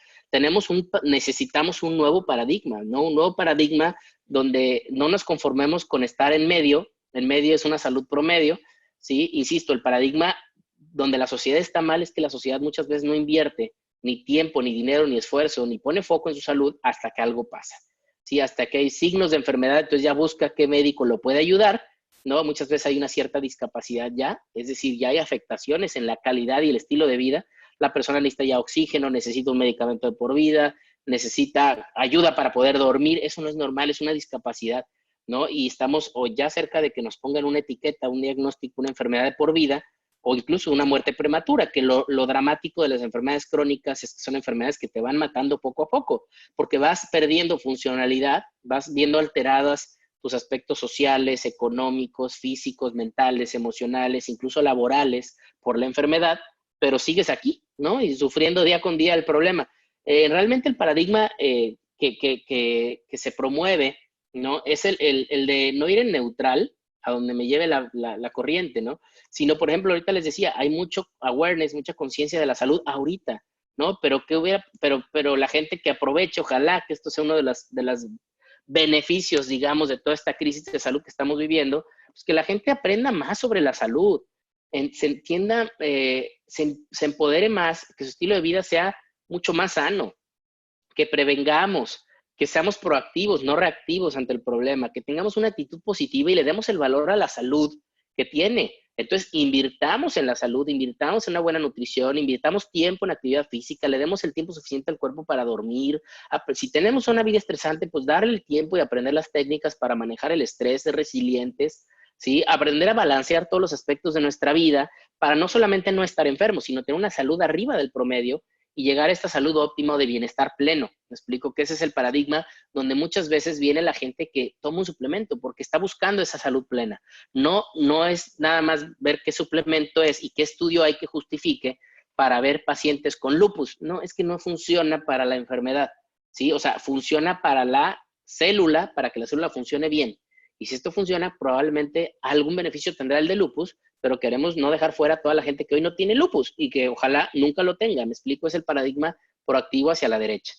Necesitamos un nuevo paradigma, ¿no? Un nuevo paradigma donde no nos conformemos con estar en medio es una salud promedio, ¿sí? Insisto, el paradigma donde la sociedad está mal es que la sociedad muchas veces no invierte ni tiempo, ni dinero, ni esfuerzo, ni pone foco en su salud hasta que algo pasa, ¿sí? Hasta que hay signos de enfermedad, entonces ya busca qué médico lo puede ayudar, ¿no? Muchas veces hay una cierta discapacidad ya, es decir, ya hay afectaciones en la calidad y el estilo de vida, la persona necesita ya oxígeno, necesita un medicamento de por vida, necesita ayuda para poder dormir, eso no es normal, es una discapacidad, ¿no? Y estamos o ya cerca de que nos pongan una etiqueta, un diagnóstico, una enfermedad de por vida, o incluso una muerte prematura, que lo dramático de las enfermedades crónicas es que son enfermedades que te van matando poco a poco, porque vas perdiendo funcionalidad, vas viendo alteradas tus aspectos sociales, económicos, físicos, mentales, emocionales, incluso laborales por la enfermedad, pero sigues aquí, ¿no? Y sufriendo día con día el problema. Realmente el paradigma que se promueve, ¿no? Es el de no ir en neutral, a donde me lleve la corriente, ¿no? Sino, por ejemplo, ahorita les decía, hay mucho awareness, mucha conciencia de la salud ahorita, ¿no? Pero la gente que aproveche, ojalá que esto sea uno de los beneficios, digamos, de toda esta crisis de salud que estamos viviendo, pues que la gente aprenda más sobre la salud, se entienda, se empodere más, que su estilo de vida sea mucho más sano, que prevengamos, que seamos proactivos, no reactivos ante el problema, que tengamos una actitud positiva y le demos el valor a la salud que tiene. Entonces, invirtamos en la salud, invirtamos en una buena nutrición, invirtamos tiempo en actividad física, le demos el tiempo suficiente al cuerpo para dormir. Si tenemos una vida estresante, pues darle el tiempo y aprender las técnicas para manejar el estrés, ser resilientes, ¿sí? Aprender a balancear todos los aspectos de nuestra vida para no solamente no estar enfermos, sino tener una salud arriba del promedio y llegar a esta salud óptima de bienestar pleno. Me explico que ese es el paradigma donde muchas veces viene la gente que toma un suplemento porque está buscando esa salud plena. No es nada más ver qué suplemento es y qué estudio hay que justifique para ver pacientes con lupus. No, es que no funciona para la enfermedad, ¿sí? O sea, funciona para la célula, para que la célula funcione bien. Y si esto funciona, probablemente algún beneficio tendrá el de lupus, pero queremos no dejar fuera a toda la gente que hoy no tiene lupus y que ojalá nunca lo tenga. Me explico, es el paradigma proactivo hacia la derecha.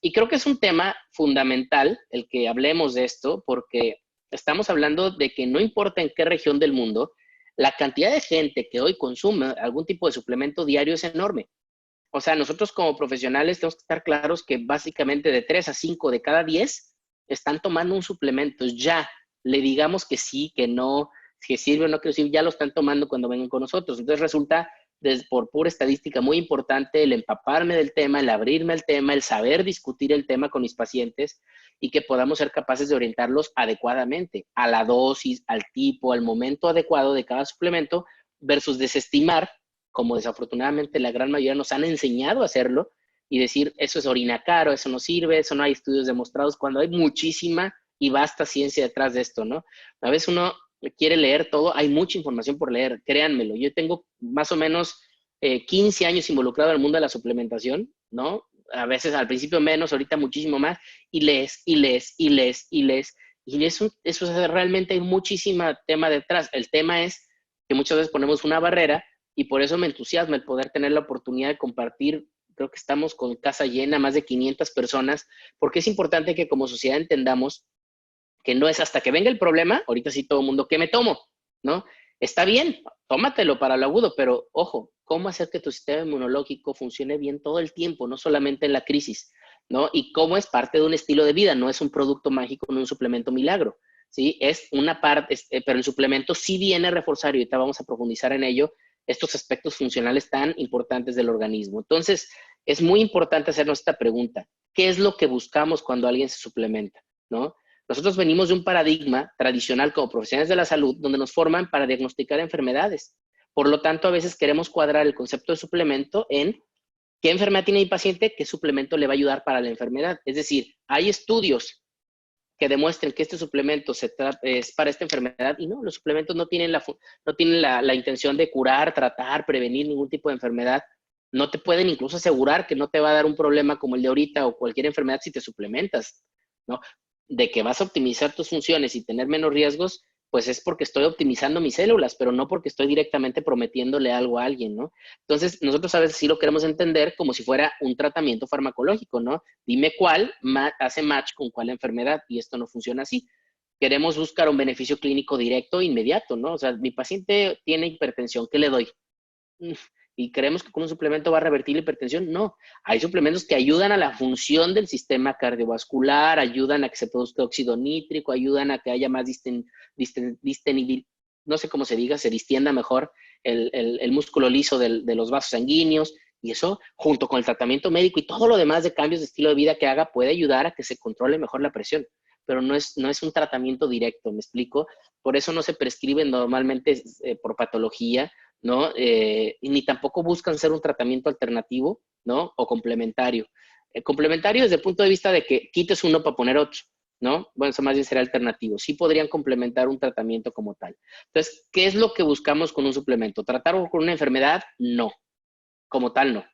Y creo que es un tema fundamental el que hablemos de esto, porque estamos hablando de que no importa en qué región del mundo, la cantidad de gente que hoy consume algún tipo de suplemento diario es enorme. O sea, nosotros como profesionales tenemos que estar claros que básicamente de 3 a 5 de cada 10 están tomando un suplemento. Ya le digamos que sí, que no, que sirve o no que sirve, ya lo están tomando cuando vengan con nosotros. Entonces resulta, por pura estadística, muy importante el empaparme del tema, el abrirme al tema, el saber discutir el tema con mis pacientes y que podamos ser capaces de orientarlos adecuadamente a la dosis, al tipo, al momento adecuado de cada suplemento versus desestimar, como desafortunadamente la gran mayoría nos han enseñado a hacerlo, y decir, eso es orina caro, eso no sirve, eso no hay estudios demostrados, cuando hay muchísima y vasta ciencia detrás de esto, ¿no? A veces uno quiere leer todo, hay mucha información por leer, créanmelo. Yo tengo más o menos 15 años involucrado en el mundo de la suplementación, ¿no? A veces al principio menos, ahorita muchísimo más, y lees, y lees, y lees, y lees. Y eso es realmente hay muchísimo tema detrás. El tema es que muchas veces ponemos una barrera y por eso me entusiasma el poder tener la oportunidad de compartir. Creo que estamos con casa llena, más de 500 personas, porque es importante que como sociedad entendamos que no es hasta que venga el problema, ahorita sí todo el mundo, ¿qué me tomo? ¿No? Está bien, tómatelo para lo agudo, pero ojo, ¿cómo hacer que tu sistema inmunológico funcione bien todo el tiempo, no solamente en la crisis? ¿No? Y cómo es parte de un estilo de vida, no es un producto mágico, no un suplemento milagro, ¿sí? Es una parte, pero el suplemento sí viene a reforzar, y ahorita vamos a profundizar en ello, estos aspectos funcionales tan importantes del organismo. Entonces, es muy importante hacernos esta pregunta. ¿Qué es lo que buscamos cuando alguien se suplementa? ¿No? Nosotros venimos de un paradigma tradicional como profesionales de la salud donde nos forman para diagnosticar enfermedades. Por lo tanto, a veces queremos cuadrar el concepto de suplemento en qué enfermedad tiene mi paciente, qué suplemento le va a ayudar para la enfermedad. Es decir, hay estudios que demuestren que este suplemento es para esta enfermedad, y no, los suplementos no tienen la intención de curar, tratar, prevenir ningún tipo de enfermedad. No te pueden incluso asegurar que no te va a dar un problema como el de ahorita o cualquier enfermedad si te suplementas, ¿no? De que vas a optimizar tus funciones y tener menos riesgos, pues es porque estoy optimizando mis células, pero no porque estoy directamente prometiéndole algo a alguien, ¿no? Entonces, nosotros a veces sí lo queremos entender como si fuera un tratamiento farmacológico, ¿no? Dime cuál hace match con cuál enfermedad, y esto no funciona así. Queremos buscar un beneficio clínico directo e inmediato, ¿no? O sea, mi paciente tiene hipertensión, ¿qué le doy? Y creemos que con un suplemento va a revertir la hipertensión. No, hay suplementos que ayudan a la función del sistema cardiovascular, ayudan a que se produzca óxido nítrico, ayudan a que haya más no sé cómo se diga, se distienda mejor el músculo liso de los vasos sanguíneos, y eso, junto con el tratamiento médico y todo lo demás de cambios de estilo de vida que haga, puede ayudar a que se controle mejor la presión, pero no es un tratamiento directo, ¿me explico? Por eso no se prescriben normalmente por patología, ¿no? Ni tampoco buscan ser un tratamiento alternativo, ¿no? O complementario. Complementario desde el punto de vista de que quites uno para poner otro, ¿no? Bueno, eso más bien será alternativo. Sí podrían complementar un tratamiento como tal. Entonces, ¿qué es lo que buscamos con un suplemento? ¿Tratar con una enfermedad? No. Como tal, no.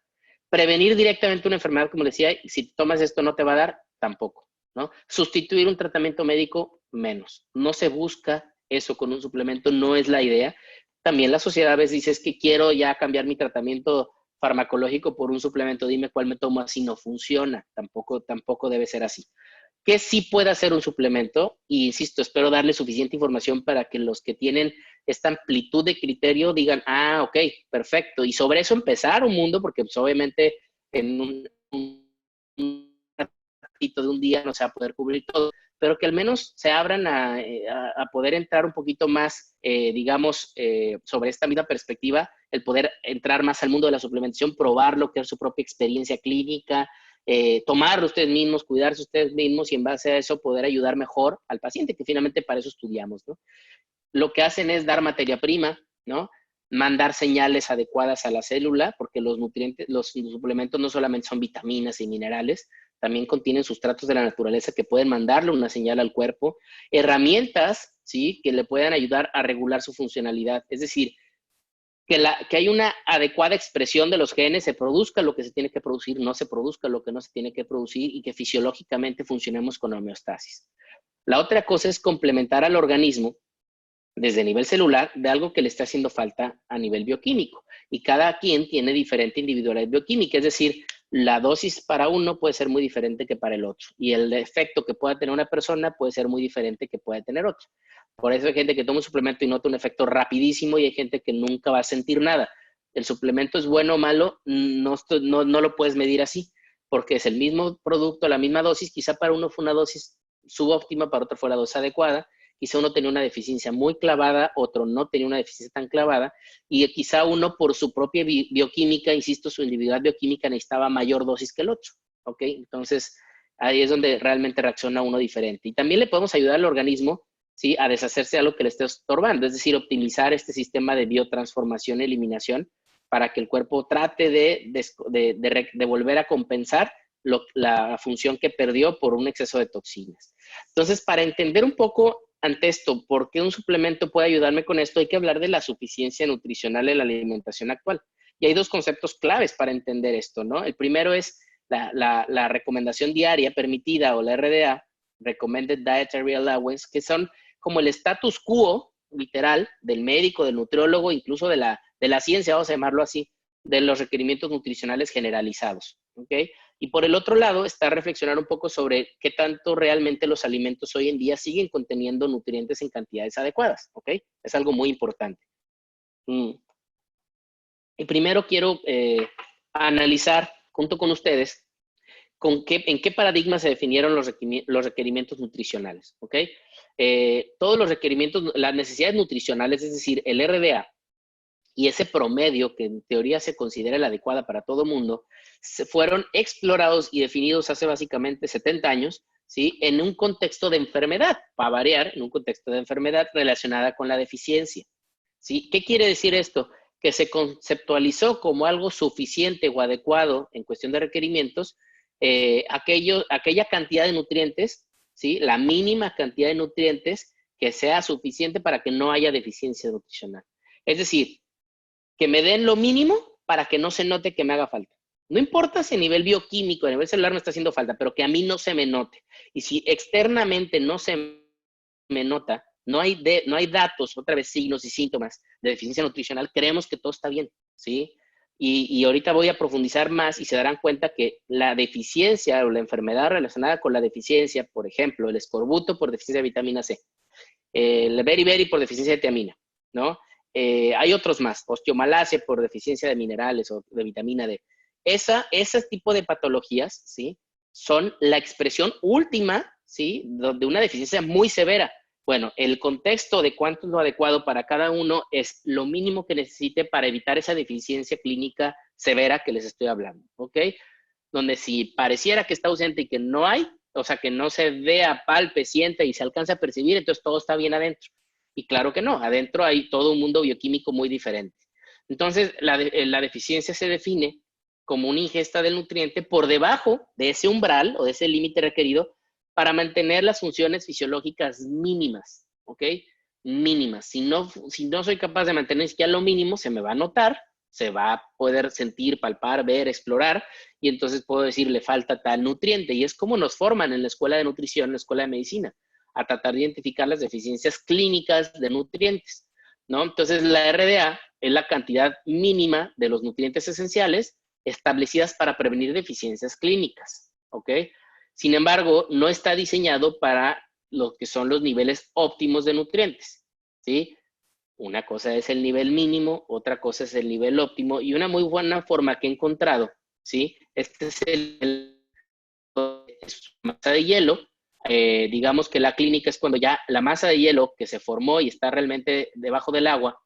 Prevenir directamente una enfermedad, como decía, si tomas esto no te va a dar, tampoco, ¿no? Sustituir un tratamiento médico, menos. No se busca eso con un suplemento, no es la idea. También la sociedad a veces dice, es que quiero ya cambiar mi tratamiento farmacológico por un suplemento, dime cuál me tomo, así no funciona, tampoco debe ser así. ¿Qué sí puede hacer un suplemento? Y insisto, espero darle suficiente información para que los que tienen esta amplitud de criterio digan, ah, ok, perfecto. Y sobre eso empezar un mundo, porque pues, obviamente en un ratito de un día no se va a poder cubrir todo, pero que al menos se abran a poder entrar un poquito más, digamos, sobre esta misma perspectiva, el poder entrar más al mundo de la suplementación, probarlo, crear su propia experiencia clínica, tomarlo ustedes mismos, cuidarse ustedes mismos y en base a eso poder ayudar mejor al paciente, que finalmente para eso estudiamos, ¿no? Lo que hacen es dar materia prima, ¿no? Mandar señales adecuadas a la célula, porque los nutrientes, los suplementos no solamente son vitaminas y minerales, también contienen sustratos de la naturaleza que pueden mandarle una señal al cuerpo, herramientas, ¿sí? Que le puedan ayudar a regular su funcionalidad, es decir, que hay una adecuada expresión de los genes, se produzca lo que se tiene que producir, no se produzca lo que no se tiene que producir y que fisiológicamente funcionemos con homeostasis. La otra cosa es complementar al organismo desde el nivel celular de algo que le está haciendo falta a nivel bioquímico. Y cada quien tiene diferente individualidad bioquímica, es decir, la dosis para uno puede ser muy diferente que para el otro. Y el efecto que pueda tener una persona puede ser muy diferente que pueda tener otro. Por eso hay gente que toma un suplemento y nota un efecto rapidísimo y hay gente que nunca va a sentir nada. El suplemento es bueno o malo, no lo puedes medir así, porque es el mismo producto, la misma dosis. Quizá para uno fue una dosis subóptima, para otro fue la dosis adecuada. Quizá uno tenía una deficiencia muy clavada, otro no tenía una deficiencia tan clavada, y quizá uno por su propia bioquímica, insisto, su individualidad bioquímica necesitaba mayor dosis que el otro, ¿ok? Entonces, ahí es donde realmente reacciona uno diferente. Y también le podemos ayudar al organismo, ¿sí? A deshacerse de algo que le esté estorbando, es decir, optimizar este sistema de biotransformación y eliminación para que el cuerpo trate de volver a compensar la función que perdió por un exceso de toxinas. Entonces, para entender un poco ante esto, ¿por qué un suplemento puede ayudarme con esto? Hay que hablar de la suficiencia nutricional en la alimentación actual. Y hay dos conceptos claves para entender esto, ¿no? El primero es la recomendación diaria permitida o la RDA, Recommended Dietary Allowance, que son como el status quo, literal, del médico, del nutriólogo, incluso de la ciencia, vamos a llamarlo así, de los requerimientos nutricionales generalizados, ¿ok? Y por el otro lado está reflexionar un poco sobre qué tanto realmente los alimentos hoy en día siguen conteniendo nutrientes en cantidades adecuadas, ¿ok? Es algo muy importante. Y primero quiero analizar junto con ustedes en qué paradigma se definieron los requerimientos nutricionales, ¿ok? Todos los requerimientos, las necesidades nutricionales, es decir, el RDA, y ese promedio que en teoría se considera la adecuada para todo mundo, fueron explorados y definidos hace básicamente 70 años, ¿sí? En un contexto de enfermedad, para variar, en un contexto de enfermedad relacionada con la deficiencia, ¿sí? ¿Qué quiere decir esto? Que se conceptualizó como algo suficiente o adecuado en cuestión de requerimientos, aquella cantidad de nutrientes ¿sí? La mínima cantidad de nutrientes que sea suficiente para que no haya deficiencia nutricional. Es decir, que me den lo mínimo para que no se note que me haga falta. No importa si a nivel bioquímico, a nivel celular me está haciendo falta, pero que a mí no se me note. Y si externamente no se me nota, no hay datos, otra vez signos y síntomas de deficiencia nutricional, creemos que todo está bien, ¿sí? Y ahorita voy a profundizar más y se darán cuenta que la deficiencia o la enfermedad relacionada con la deficiencia, por ejemplo, el escorbuto por deficiencia de vitamina C, el beriberi por deficiencia de tiamina, ¿no? Hay otros más, osteomalacia por deficiencia de minerales o de vitamina D. Ese tipo de patologías, ¿sí? Son la expresión última, ¿sí? De una deficiencia muy severa. Bueno, el contexto de cuánto es lo adecuado para cada uno es lo mínimo que necesite para evitar esa deficiencia clínica severa que les estoy hablando, ¿ok? Donde si pareciera que está ausente y que no hay, o sea, que no se vea, palpe, siente y se alcanza a percibir, entonces todo está bien adentro. Y claro que no, adentro hay todo un mundo bioquímico muy diferente. Entonces, la deficiencia se define como una ingesta del nutriente por debajo de ese umbral o de ese límite requerido para mantener las funciones fisiológicas mínimas, ¿ok? Mínimas. Si no soy capaz de mantener siquiera lo mínimo, se me va a notar, se va a poder sentir, palpar, ver, explorar, y entonces puedo decir, le falta tal nutriente. Y es como nos forman en la escuela de nutrición, en la escuela de medicina, a tratar de identificar las deficiencias clínicas de nutrientes, ¿no? Entonces, la RDA es la cantidad mínima de los nutrientes esenciales establecidas para prevenir deficiencias clínicas, ¿ok? Sin embargo, no está diseñado para lo que son los niveles óptimos de nutrientes, ¿sí? Una cosa es el nivel mínimo, otra cosa es el nivel óptimo, y una muy buena forma que he encontrado, ¿sí? Este es masa de hielo. Digamos que la clínica es cuando ya la masa de hielo que se formó y está realmente debajo del agua,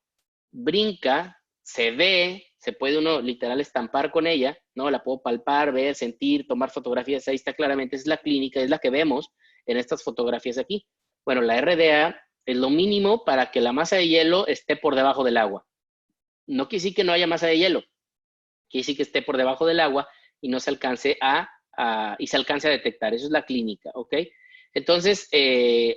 brinca, se ve, se puede uno literal estampar con ella, ¿no? La puedo palpar, ver, sentir, tomar fotografías, ahí está claramente, es la clínica, es la que vemos en estas fotografías aquí. Bueno, la RDA es lo mínimo para que la masa de hielo esté por debajo del agua. No quiere decir que no haya masa de hielo, quiere decir que esté por debajo del agua y no se alcance se alcance a detectar. Eso es la clínica, ¿ok? Entonces,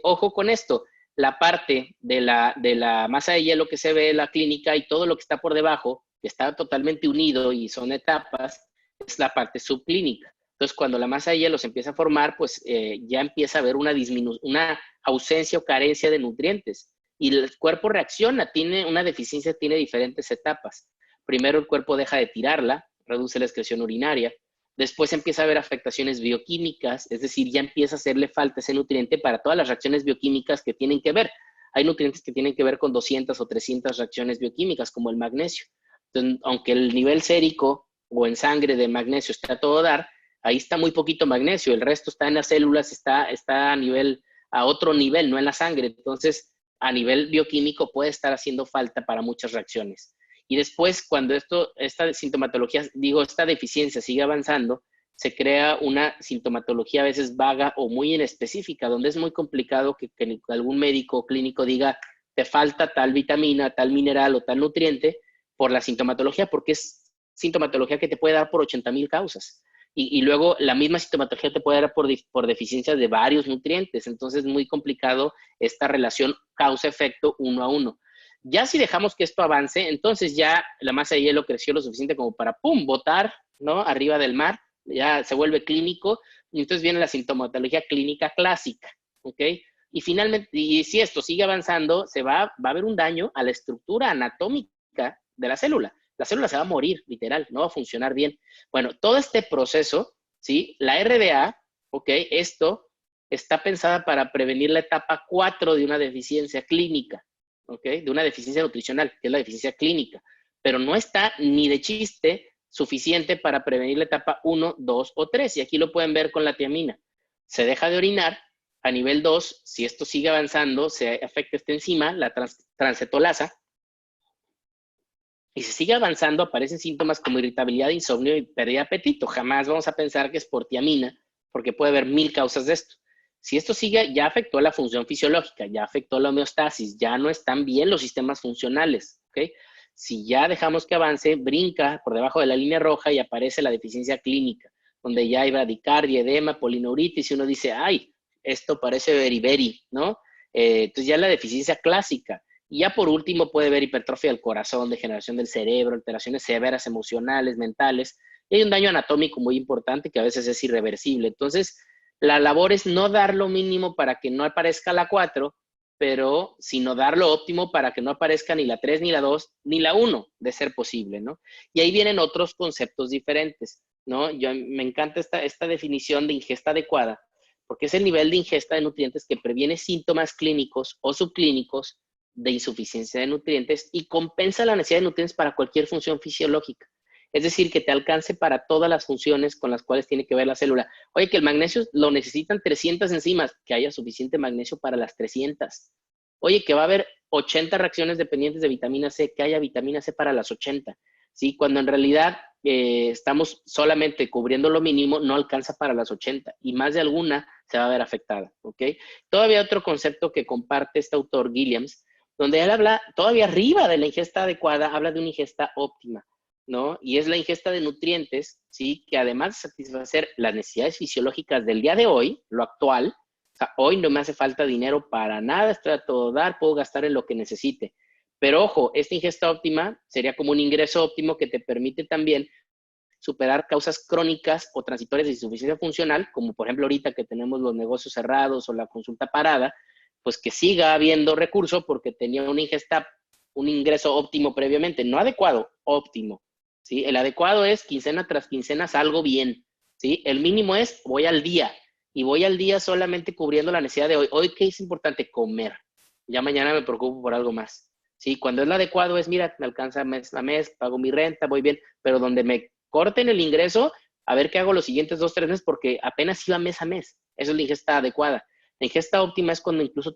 ojo con esto. La parte de la masa de hielo que se ve en la clínica y todo lo que está por debajo, que está totalmente unido y son etapas, es la parte subclínica. Entonces, cuando la masa de hielo se empieza a formar, pues ya empieza a haber una ausencia o carencia de nutrientes. Y el cuerpo reacciona, tiene una deficiencia, tiene diferentes etapas. Primero el cuerpo deja de tirarla, reduce la excreción urinaria. Después empieza a haber afectaciones bioquímicas, es decir, ya empieza a hacerle falta ese nutriente para todas las reacciones bioquímicas que tienen que ver. Hay nutrientes que tienen que ver con 200 o 300 reacciones bioquímicas, como el magnesio. Entonces, aunque el nivel sérico o en sangre de magnesio está a todo dar, ahí está muy poquito magnesio, el resto está en las células, está a otro nivel, no en la sangre. Entonces, a nivel bioquímico puede estar haciendo falta para muchas reacciones. Y después, cuando esta sintomatología, esta deficiencia sigue avanzando, se crea una sintomatología a veces vaga o muy inespecífica, donde es muy complicado que algún médico clínico diga, te falta tal vitamina, tal mineral o tal nutriente por la sintomatología, porque es sintomatología que te puede dar por 80,000 causas. Y luego la misma sintomatología te puede dar por deficiencias de varios nutrientes. Entonces es muy complicado esta relación causa-efecto uno a uno. Ya si dejamos que esto avance, entonces ya la masa de hielo creció lo suficiente como para, ¡pum!, botar, ¿no?, arriba del mar, ya se vuelve clínico, y entonces viene la sintomatología clínica clásica, ¿ok? Y finalmente, y si esto sigue avanzando, va a haber un daño a la estructura anatómica de la célula. La célula se va a morir, literal, no va a funcionar bien. Bueno, todo este proceso, ¿sí? La RDA, ¿ok? Esto está pensada para prevenir la etapa 4 de una deficiencia clínica, ¿ok? De una deficiencia nutricional, que es la deficiencia clínica, pero no está ni de chiste suficiente para prevenir la etapa 1, 2 o 3, y aquí lo pueden ver con la tiamina. Se deja de orinar, a nivel 2, si esto sigue avanzando, se afecta esta enzima, la transcetolasa, y si sigue avanzando, aparecen síntomas como irritabilidad, insomnio y pérdida de apetito. Jamás vamos a pensar que es por tiamina, porque puede haber 1000 causas de esto. Si esto sigue, ya afectó la función fisiológica, ya afectó la homeostasis, ya no están bien los sistemas funcionales, ¿ok? Si ya dejamos que avance, brinca por debajo de la línea roja y aparece la deficiencia clínica, donde ya hay bradicardia, edema, polineuritis, y uno dice, ay, esto parece beriberi, ¿no? Entonces ya es la deficiencia clásica. Y ya por último puede haber hipertrofia del corazón, degeneración del cerebro, alteraciones severas emocionales, mentales. Y hay un daño anatómico muy importante que a veces es irreversible. Entonces, la labor es no dar lo mínimo para que no aparezca la 4, pero sino dar lo óptimo para que no aparezca ni la 3, ni la 2, ni la 1, de ser posible, ¿no? Y ahí vienen otros conceptos diferentes, ¿no? Me encanta esta definición de ingesta adecuada, porque es el nivel de ingesta de nutrientes que previene síntomas clínicos o subclínicos de insuficiencia de nutrientes y compensa la necesidad de nutrientes para cualquier función fisiológica. Es decir, que te alcance para todas las funciones con las cuales tiene que ver la célula. Oye, que el magnesio lo necesitan 300 enzimas, que haya suficiente magnesio para las 300. Oye, que va a haber 80 reacciones dependientes de vitamina C, que haya vitamina C para las 80. ¿Sí? Cuando en realidad estamos solamente cubriendo lo mínimo, no alcanza para las 80 y más de alguna se va a ver afectada. ¿Ok? Todavía otro concepto que comparte este autor, Williams, donde él habla todavía arriba de la ingesta adecuada, habla de una ingesta óptima, ¿no? Y es la ingesta de nutrientes, ¿sí? Que además de satisfacer las necesidades fisiológicas del día de hoy, lo actual, o sea, hoy no me hace falta dinero para nada, estoy a todo dar, puedo gastar en lo que necesite. Pero ojo, esta ingesta óptima sería como un ingreso óptimo que te permite también superar causas crónicas o transitorias de insuficiencia funcional, como por ejemplo ahorita que tenemos los negocios cerrados o la consulta parada, pues que siga habiendo recurso porque tenía una ingesta, un ingreso óptimo previamente, no adecuado, óptimo. ¿Sí? El adecuado es quincena tras quincena salgo bien. ¿Sí? El mínimo es voy al día y voy al día solamente cubriendo la necesidad de hoy. Hoy, ¿qué es importante? Comer. Ya mañana me preocupo por algo más. ¿Sí? Cuando es lo adecuado es, mira, me alcanza mes a mes, pago mi renta, voy bien, pero donde me corten el ingreso, a ver qué hago los siguientes 2, 3 meses, porque apenas iba mes a mes. Eso es la ingesta adecuada. La ingesta óptima es cuando incluso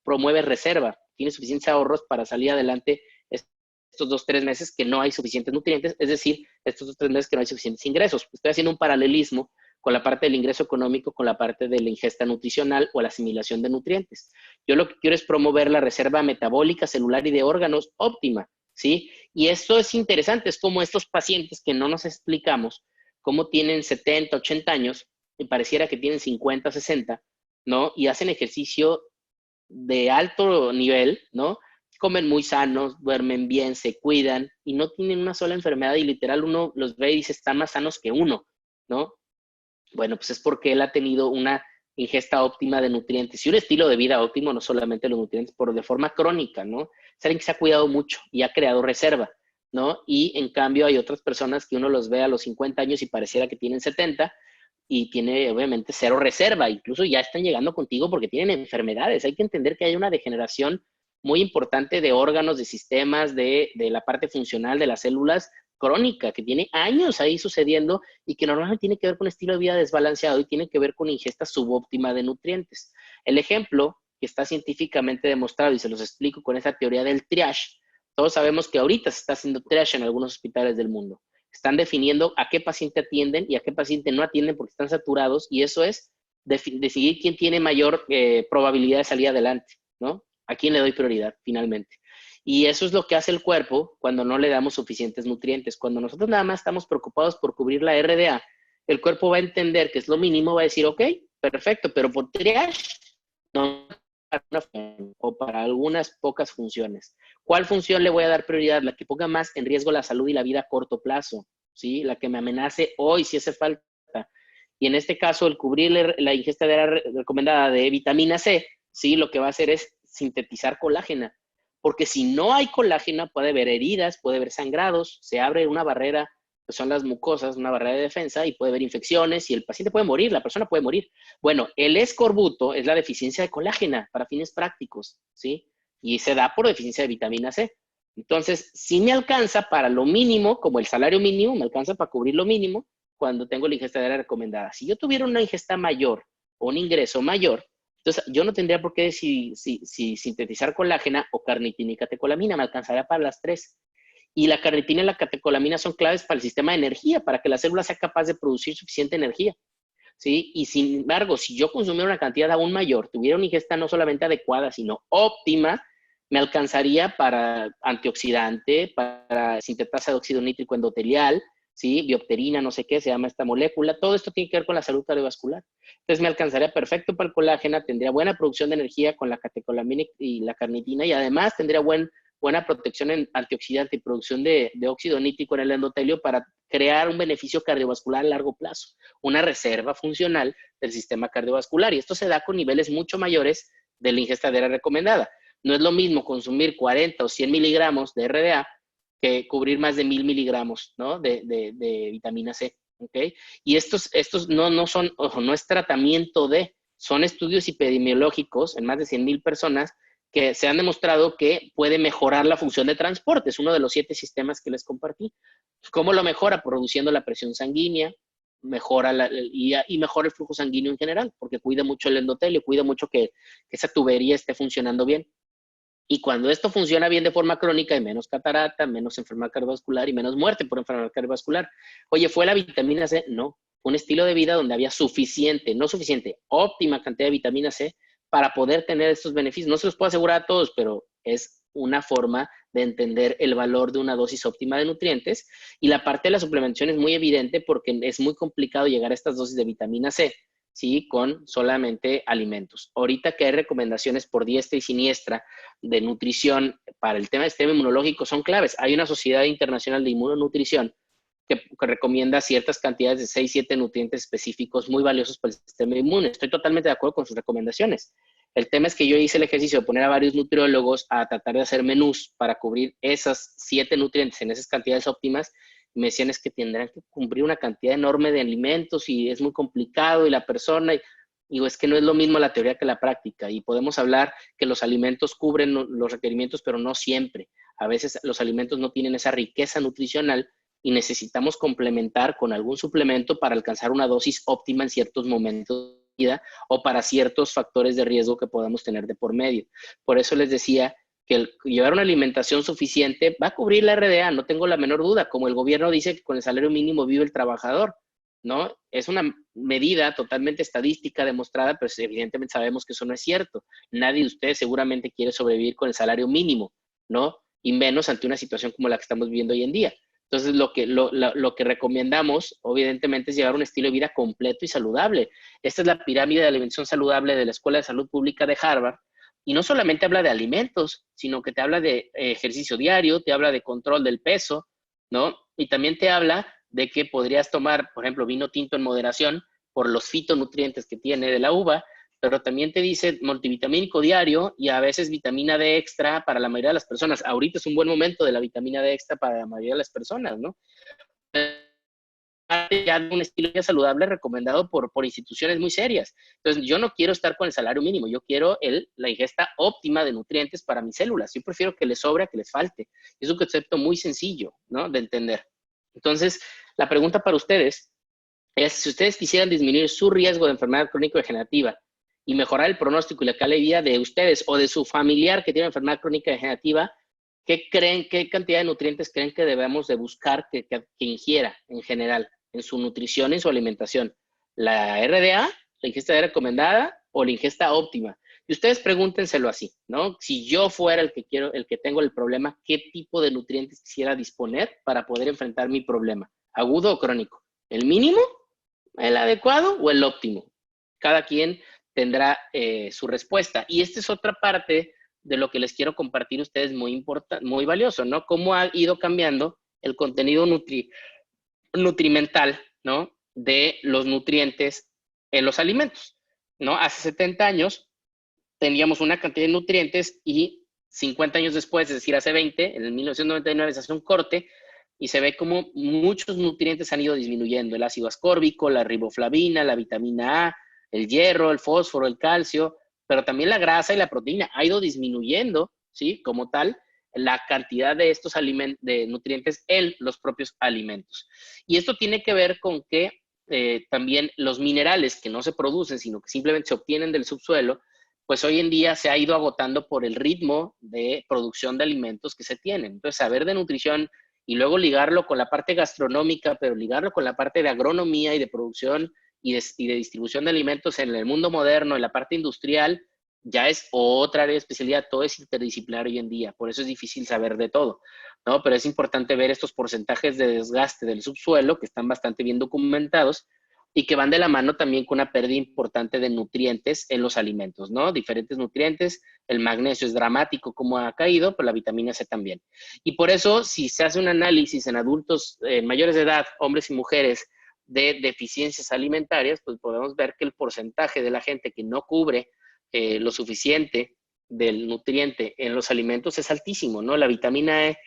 promueves reserva, tienes suficientes ahorros para salir adelante estos 2, 3 meses que no hay suficientes nutrientes, es decir, estos 2, 3 meses que no hay suficientes ingresos. Estoy haciendo un paralelismo con la parte del ingreso económico, con la parte de la ingesta nutricional o la asimilación de nutrientes. Yo lo que quiero es promover la reserva metabólica, celular y de órganos óptima, ¿sí? Y esto es interesante, es como estos pacientes que no nos explicamos cómo tienen 70, 80 años y pareciera que tienen 50, 60, ¿no? Y hacen ejercicio de alto nivel, ¿no? Comen muy sanos, duermen bien, se cuidan y no tienen una sola enfermedad y literal uno los ve y dice están más sanos que uno, ¿no? Bueno, pues es porque él ha tenido una ingesta óptima de nutrientes y un estilo de vida óptimo, no solamente los nutrientes, pero de forma crónica, ¿no? Es alguien que se ha cuidado mucho y ha creado reserva, ¿no? Y en cambio hay otras personas que uno los ve a los 50 años y pareciera que tienen 70 y tiene obviamente cero reserva, incluso ya están llegando contigo porque tienen enfermedades. Hay que entender que hay una degeneración muy importante de órganos, de sistemas, de la parte funcional de las células crónica, que tiene años ahí sucediendo y que normalmente tiene que ver con estilo de vida desbalanceado y tiene que ver con ingesta subóptima de nutrientes. El ejemplo que está científicamente demostrado, y se los explico con esa teoría del triage, todos sabemos que ahorita se está haciendo triage en algunos hospitales del mundo. Están definiendo a qué paciente atienden y a qué paciente no atienden porque están saturados y eso es decidir quién tiene mayor probabilidad de salir adelante, ¿no? A quién le doy prioridad finalmente. Y eso es lo que hace el cuerpo cuando no le damos suficientes nutrientes. Cuando nosotros nada más estamos preocupados por cubrir la RDA, el cuerpo va a entender que es lo mínimo, va a decir, ok, perfecto, pero por triage, no o para algunas pocas funciones. ¿Cuál función le voy a dar prioridad? La que ponga más en riesgo la salud y la vida a corto plazo, ¿sí? La que me amenace hoy si hace falta. Y en este caso, el cubrir la ingesta recomendada de vitamina C, ¿sí? Lo que va a hacer es sintetizar colágena. Porque si no hay colágeno, puede haber heridas, puede haber sangrados, se abre una barrera, que son las mucosas, una barrera de defensa, y puede haber infecciones, y el paciente puede morir, la persona puede morir. Bueno, el escorbuto es la deficiencia de colágena para fines prácticos, ¿sí? Y se da por deficiencia de vitamina C. Entonces, si me alcanza para lo mínimo, como el salario mínimo, me alcanza para cubrir lo mínimo cuando tengo la ingesta diaria recomendada. Si yo tuviera una ingesta mayor o un ingreso mayor, entonces, yo no tendría por qué si sintetizar colágena o carnitina y catecolamina, me alcanzaría para las 3. Y la carnitina y la catecolamina son claves para el sistema de energía, para que la célula sea capaz de producir suficiente energía, ¿sí? Y sin embargo, si yo consumiera una cantidad aún mayor, tuviera una ingesta no solamente adecuada, sino óptima, me alcanzaría para antioxidante, para sintetasa de óxido nítrico endotelial, ¿sí? Biopterina, no sé qué, se llama esta molécula. Todo esto tiene que ver con la salud cardiovascular. Entonces me alcanzaría perfecto para el colágeno, tendría buena producción de energía con la catecolamina y la carnitina, y además tendría buena protección en antioxidante y producción de óxido nítrico en el endotelio para crear un beneficio cardiovascular a largo plazo, una reserva funcional del sistema cardiovascular. Y esto se da con niveles mucho mayores de la ingesta diaria recomendada. No es lo mismo consumir 40 o 100 miligramos de RDA que cubrir más de 1000 miligramos, ¿no? de vitamina C. ¿Okay? Y estos no son, ojo, no es tratamiento son estudios epidemiológicos en más de 100,000 personas que se han demostrado que puede mejorar la función de transporte. Es uno de los 7 sistemas que les compartí. ¿Cómo lo mejora? Produciendo la presión sanguínea, mejora y mejora el flujo sanguíneo en general, porque cuida mucho el endotelio, cuida mucho que esa tubería esté funcionando bien. Y cuando esto funciona bien de forma crónica, hay menos catarata, menos enfermedad cardiovascular y menos muerte por enfermedad cardiovascular. Oye, ¿fue la vitamina C? No. Un estilo de vida donde había óptima cantidad de vitamina C para poder tener estos beneficios. No se los puedo asegurar a todos, pero es una forma de entender el valor de una dosis óptima de nutrientes. Y la parte de la suplementación es muy evidente porque es muy complicado llegar a estas dosis de vitamina C, ¿sí? Con solamente alimentos. Ahorita que hay recomendaciones por diestra y siniestra de nutrición para el tema del sistema inmunológico son claves. Hay una sociedad internacional de inmunonutrición que recomienda ciertas cantidades de 6, 7 nutrientes específicos muy valiosos para el sistema inmune. Estoy totalmente de acuerdo con sus recomendaciones. El tema es que yo hice el ejercicio de poner a varios nutriólogos a tratar de hacer menús para cubrir esas 7 nutrientes en esas cantidades óptimas. Y me decían es que tendrán que cumplir una cantidad enorme de alimentos y es muy complicado y la persona... Digo, es que no es lo mismo la teoría que la práctica y podemos hablar que los alimentos cubren los requerimientos, pero no siempre. A veces los alimentos no tienen esa riqueza nutricional y necesitamos complementar con algún suplemento para alcanzar una dosis óptima en ciertos momentos de vida o para ciertos factores de riesgo que podamos tener de por medio. Por eso les decía que llevar una alimentación suficiente va a cubrir la RDA, no tengo la menor duda, como el gobierno dice que con el salario mínimo vive el trabajador, ¿no? Es una medida totalmente estadística demostrada, pero evidentemente sabemos que eso no es cierto. Nadie de ustedes seguramente quiere sobrevivir con el salario mínimo, ¿no? Y menos ante una situación como la que estamos viviendo hoy en día. Entonces, lo que recomendamos, evidentemente, es llevar un estilo de vida completo y saludable. Esta es la pirámide de alimentación saludable de la Escuela de Salud Pública de Harvard. Y no solamente habla de alimentos, sino que te habla de ejercicio diario, te habla de control del peso, ¿no? Y también te habla de que podrías tomar, por ejemplo, vino tinto en moderación por los fitonutrientes que tiene de la uva, pero también te dice multivitamínico diario y a veces vitamina D extra para la mayoría de las personas. Ahorita es un buen momento de la vitamina D extra para la mayoría de las personas, ¿no? Ya un estilo de vida saludable recomendado por instituciones muy serias. Entonces, yo no quiero estar con el salario mínimo, yo quiero la ingesta óptima de nutrientes para mis células. Yo prefiero que les sobre a que les falte. Es un concepto muy sencillo, ¿no? De entender. Entonces, la pregunta para ustedes es, si ustedes quisieran disminuir su riesgo de enfermedad crónico-degenerativa y mejorar el pronóstico y la calidad de vida de ustedes o de su familiar que tiene enfermedad crónica-degenerativa, ¿qué cantidad de nutrientes creen que debemos de buscar que ingiera en general en su nutrición y en su alimentación? ¿La RDA, la ingesta recomendada o la ingesta óptima? Y ustedes pregúntenselo así, ¿no? Si yo fuera el que tengo el problema, ¿qué tipo de nutrientes quisiera disponer para poder enfrentar mi problema? ¿Agudo o crónico? ¿El mínimo, el adecuado o el óptimo? Cada quien tendrá su respuesta. Y esta es otra parte de lo que les quiero compartir a ustedes muy valioso, ¿no? Cómo ha ido cambiando el contenido nutrimental, ¿no? De los nutrientes en los alimentos, ¿no? Hace 70 años teníamos una cantidad de nutrientes y 50 años después, es decir, hace 20, en el 1999 se hace un corte y se ve como muchos nutrientes han ido disminuyendo. El ácido ascórbico, la riboflavina, la vitamina A, el hierro, el fósforo, el calcio, pero también la grasa y la proteína ha ido disminuyendo, ¿sí? Como tal, la cantidad de estos de nutrientes en los propios alimentos. Y esto tiene que ver con que también los minerales que no se producen, sino que simplemente se obtienen del subsuelo, pues hoy en día se ha ido agotando por el ritmo de producción de alimentos que se tienen. Entonces, saber de nutrición y luego ligarlo con la parte gastronómica, pero ligarlo con la parte de agronomía y de producción y de distribución de alimentos en el mundo moderno, en la parte industrial, ya es otra área de especialidad, todo es interdisciplinar hoy en día, por eso es difícil saber de todo, ¿no? Pero es importante ver estos porcentajes de desgaste del subsuelo, que están bastante bien documentados, y que van de la mano también con una pérdida importante de nutrientes en los alimentos, ¿no? Diferentes nutrientes, el magnesio es dramático como ha caído, pero la vitamina C también. Y por eso, si se hace un análisis en adultos mayores de edad, hombres y mujeres, de deficiencias alimentarias, pues podemos ver que el porcentaje de la gente que no cubre lo suficiente del nutriente en los alimentos es altísimo, ¿no? La vitamina E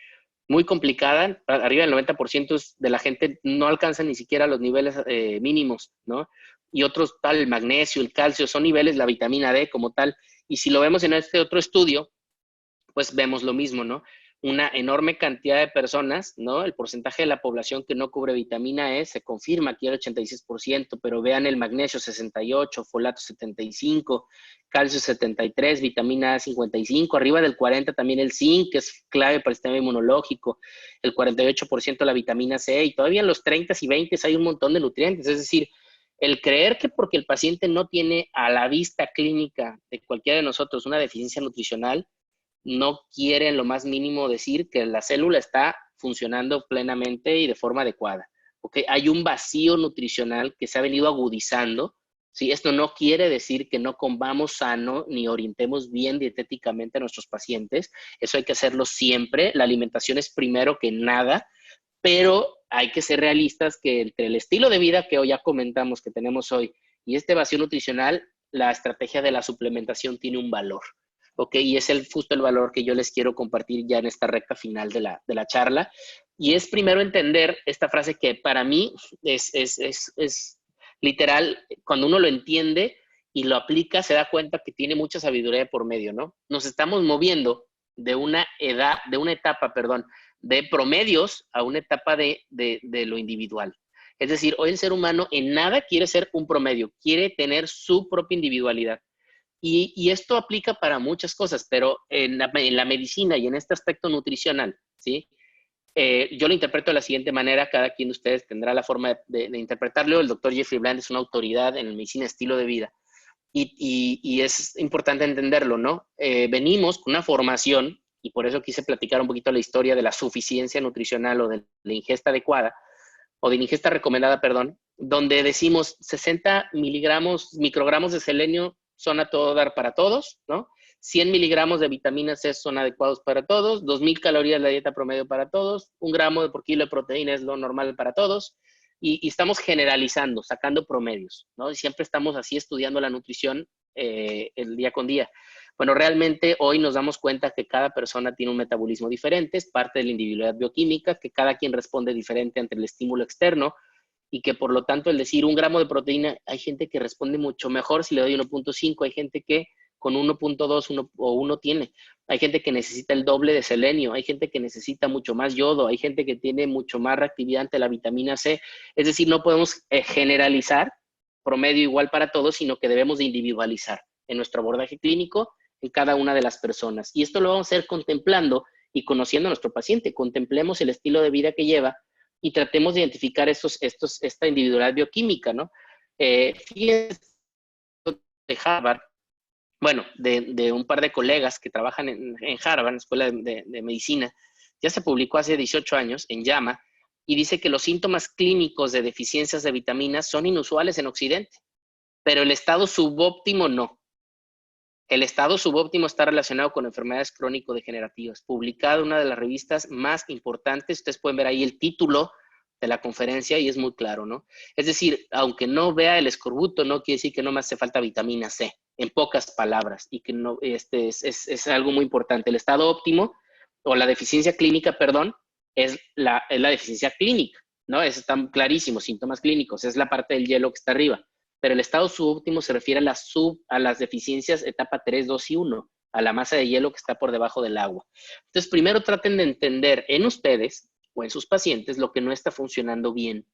muy complicada, arriba del 90% de la gente no alcanza ni siquiera los niveles mínimos, ¿no? Y otros, tal, el magnesio, el calcio, son niveles, la vitamina D como tal. Y si lo vemos en este otro estudio, pues vemos lo mismo, ¿no? Una enorme cantidad de personas, ¿no? El porcentaje de la población que no cubre vitamina E se confirma aquí el 86%, pero vean el magnesio 68, folato 75, calcio 73, vitamina A 55, arriba del 40 también el zinc, que es clave para el sistema inmunológico, el 48% la vitamina C, y todavía en los 30 y 20 hay un montón de nutrientes, es decir, el creer que porque el paciente no tiene a la vista clínica de cualquiera de nosotros una deficiencia nutricional, no quiere en lo más mínimo decir que la célula está funcionando plenamente y de forma adecuada. ¿Okay? Hay un vacío nutricional que se ha venido agudizando. ¿Sí? Esto no quiere decir que no comamos sano ni orientemos bien dietéticamente a nuestros pacientes. Eso hay que hacerlo siempre. La alimentación es primero que nada, pero hay que ser realistas que entre el estilo de vida que hoy ya comentamos que tenemos hoy y este vacío nutricional, la estrategia de la suplementación tiene un valor. ¿Ok? Y es justo el valor que yo les quiero compartir ya en esta recta final de la charla. Y es primero entender esta frase que para mí es literal, cuando uno lo entiende y lo aplica, se da cuenta que tiene mucha sabiduría por medio, ¿no? Nos estamos moviendo de una etapa, de promedios a una etapa de lo individual. Es decir, hoy el ser humano en nada quiere ser un promedio, quiere tener su propia individualidad. Y esto aplica para muchas cosas, pero en la medicina y en este aspecto nutricional, ¿sí? Yo lo interpreto de la siguiente manera, cada quien de ustedes tendrá la forma de interpretarlo. El doctor Jeffrey Bland es una autoridad en medicina estilo de vida y es importante entenderlo, ¿no? Venimos con una formación y por eso quise platicar un poquito la historia de la suficiencia nutricional o de la ingesta adecuada, o de la ingesta recomendada, perdón, donde decimos 60 microgramos de selenio son a todo dar para todos, ¿no? 100 miligramos de vitamina C son adecuados para todos, 2.000 calorías la dieta promedio para todos, 1 gramo por kilo de proteína es lo normal para todos, y estamos generalizando, sacando promedios, ¿no? Y siempre estamos así estudiando la nutrición el día con día. Bueno, realmente hoy nos damos cuenta que cada persona tiene un metabolismo diferente, es parte de la individualidad bioquímica, que cada quien responde diferente ante el estímulo externo, y que por lo tanto el decir 1 gramo de proteína, hay gente que responde mucho mejor si le doy 1.5, hay gente que con 1.2 o 1 tiene, hay gente que necesita el doble de selenio, hay gente que necesita mucho más yodo, hay gente que tiene mucho más reactividad ante la vitamina C, es decir, no podemos generalizar promedio igual para todos, sino que debemos de individualizar en nuestro abordaje clínico en cada una de las personas. Y esto lo vamos a hacer contemplando y conociendo a nuestro paciente, contemplemos el estilo de vida que lleva y tratemos de identificar esta individualidad bioquímica, ¿no? Fíjense de Harvard, bueno, de un par de colegas que trabajan en Harvard, en la Escuela de Medicina, ya se publicó hace 18 años en JAMA, y dice que los síntomas clínicos de deficiencias de vitaminas son inusuales en Occidente, pero el estado subóptimo no. El estado subóptimo está relacionado con enfermedades crónico-degenerativas, publicado en una de las revistas más importantes. Ustedes pueden ver ahí el título de la conferencia y es muy claro, ¿no? Es decir, aunque no vea el escorbuto, no quiere decir que no me hace falta vitamina C, en pocas palabras, y que no, es algo muy importante. El estado óptimo, o la deficiencia clínica, perdón, es la deficiencia clínica, ¿no? Eso está clarísimo, síntomas clínicos, es la parte del hielo que está arriba. Pero el estado subóptimo se refiere a las deficiencias etapa 3, 2 y 1, a la masa de hielo que está por debajo del agua. Entonces, primero traten de entender en ustedes o en sus pacientes lo que no está funcionando bien.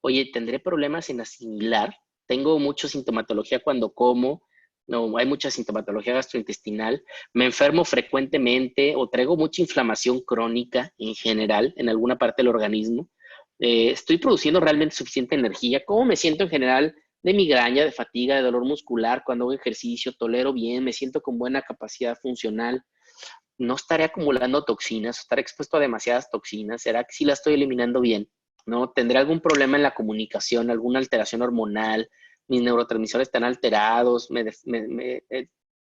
Oye, ¿tendré problemas en asimilar? Tengo mucha sintomatología cuando como, no, hay mucha sintomatología gastrointestinal, me enfermo frecuentemente o traigo mucha inflamación crónica en general en alguna parte del organismo. Estoy produciendo realmente suficiente energía. ¿Cómo me siento en general de migraña, de fatiga, de dolor muscular, cuando hago ejercicio, tolero bien, me siento con buena capacidad funcional, no estaré acumulando toxinas, estaré expuesto a demasiadas toxinas, ¿será que sí la estoy eliminando bien? ¿No? ¿Tendré algún problema en la comunicación, alguna alteración hormonal? Mis neurotransmisores están alterados,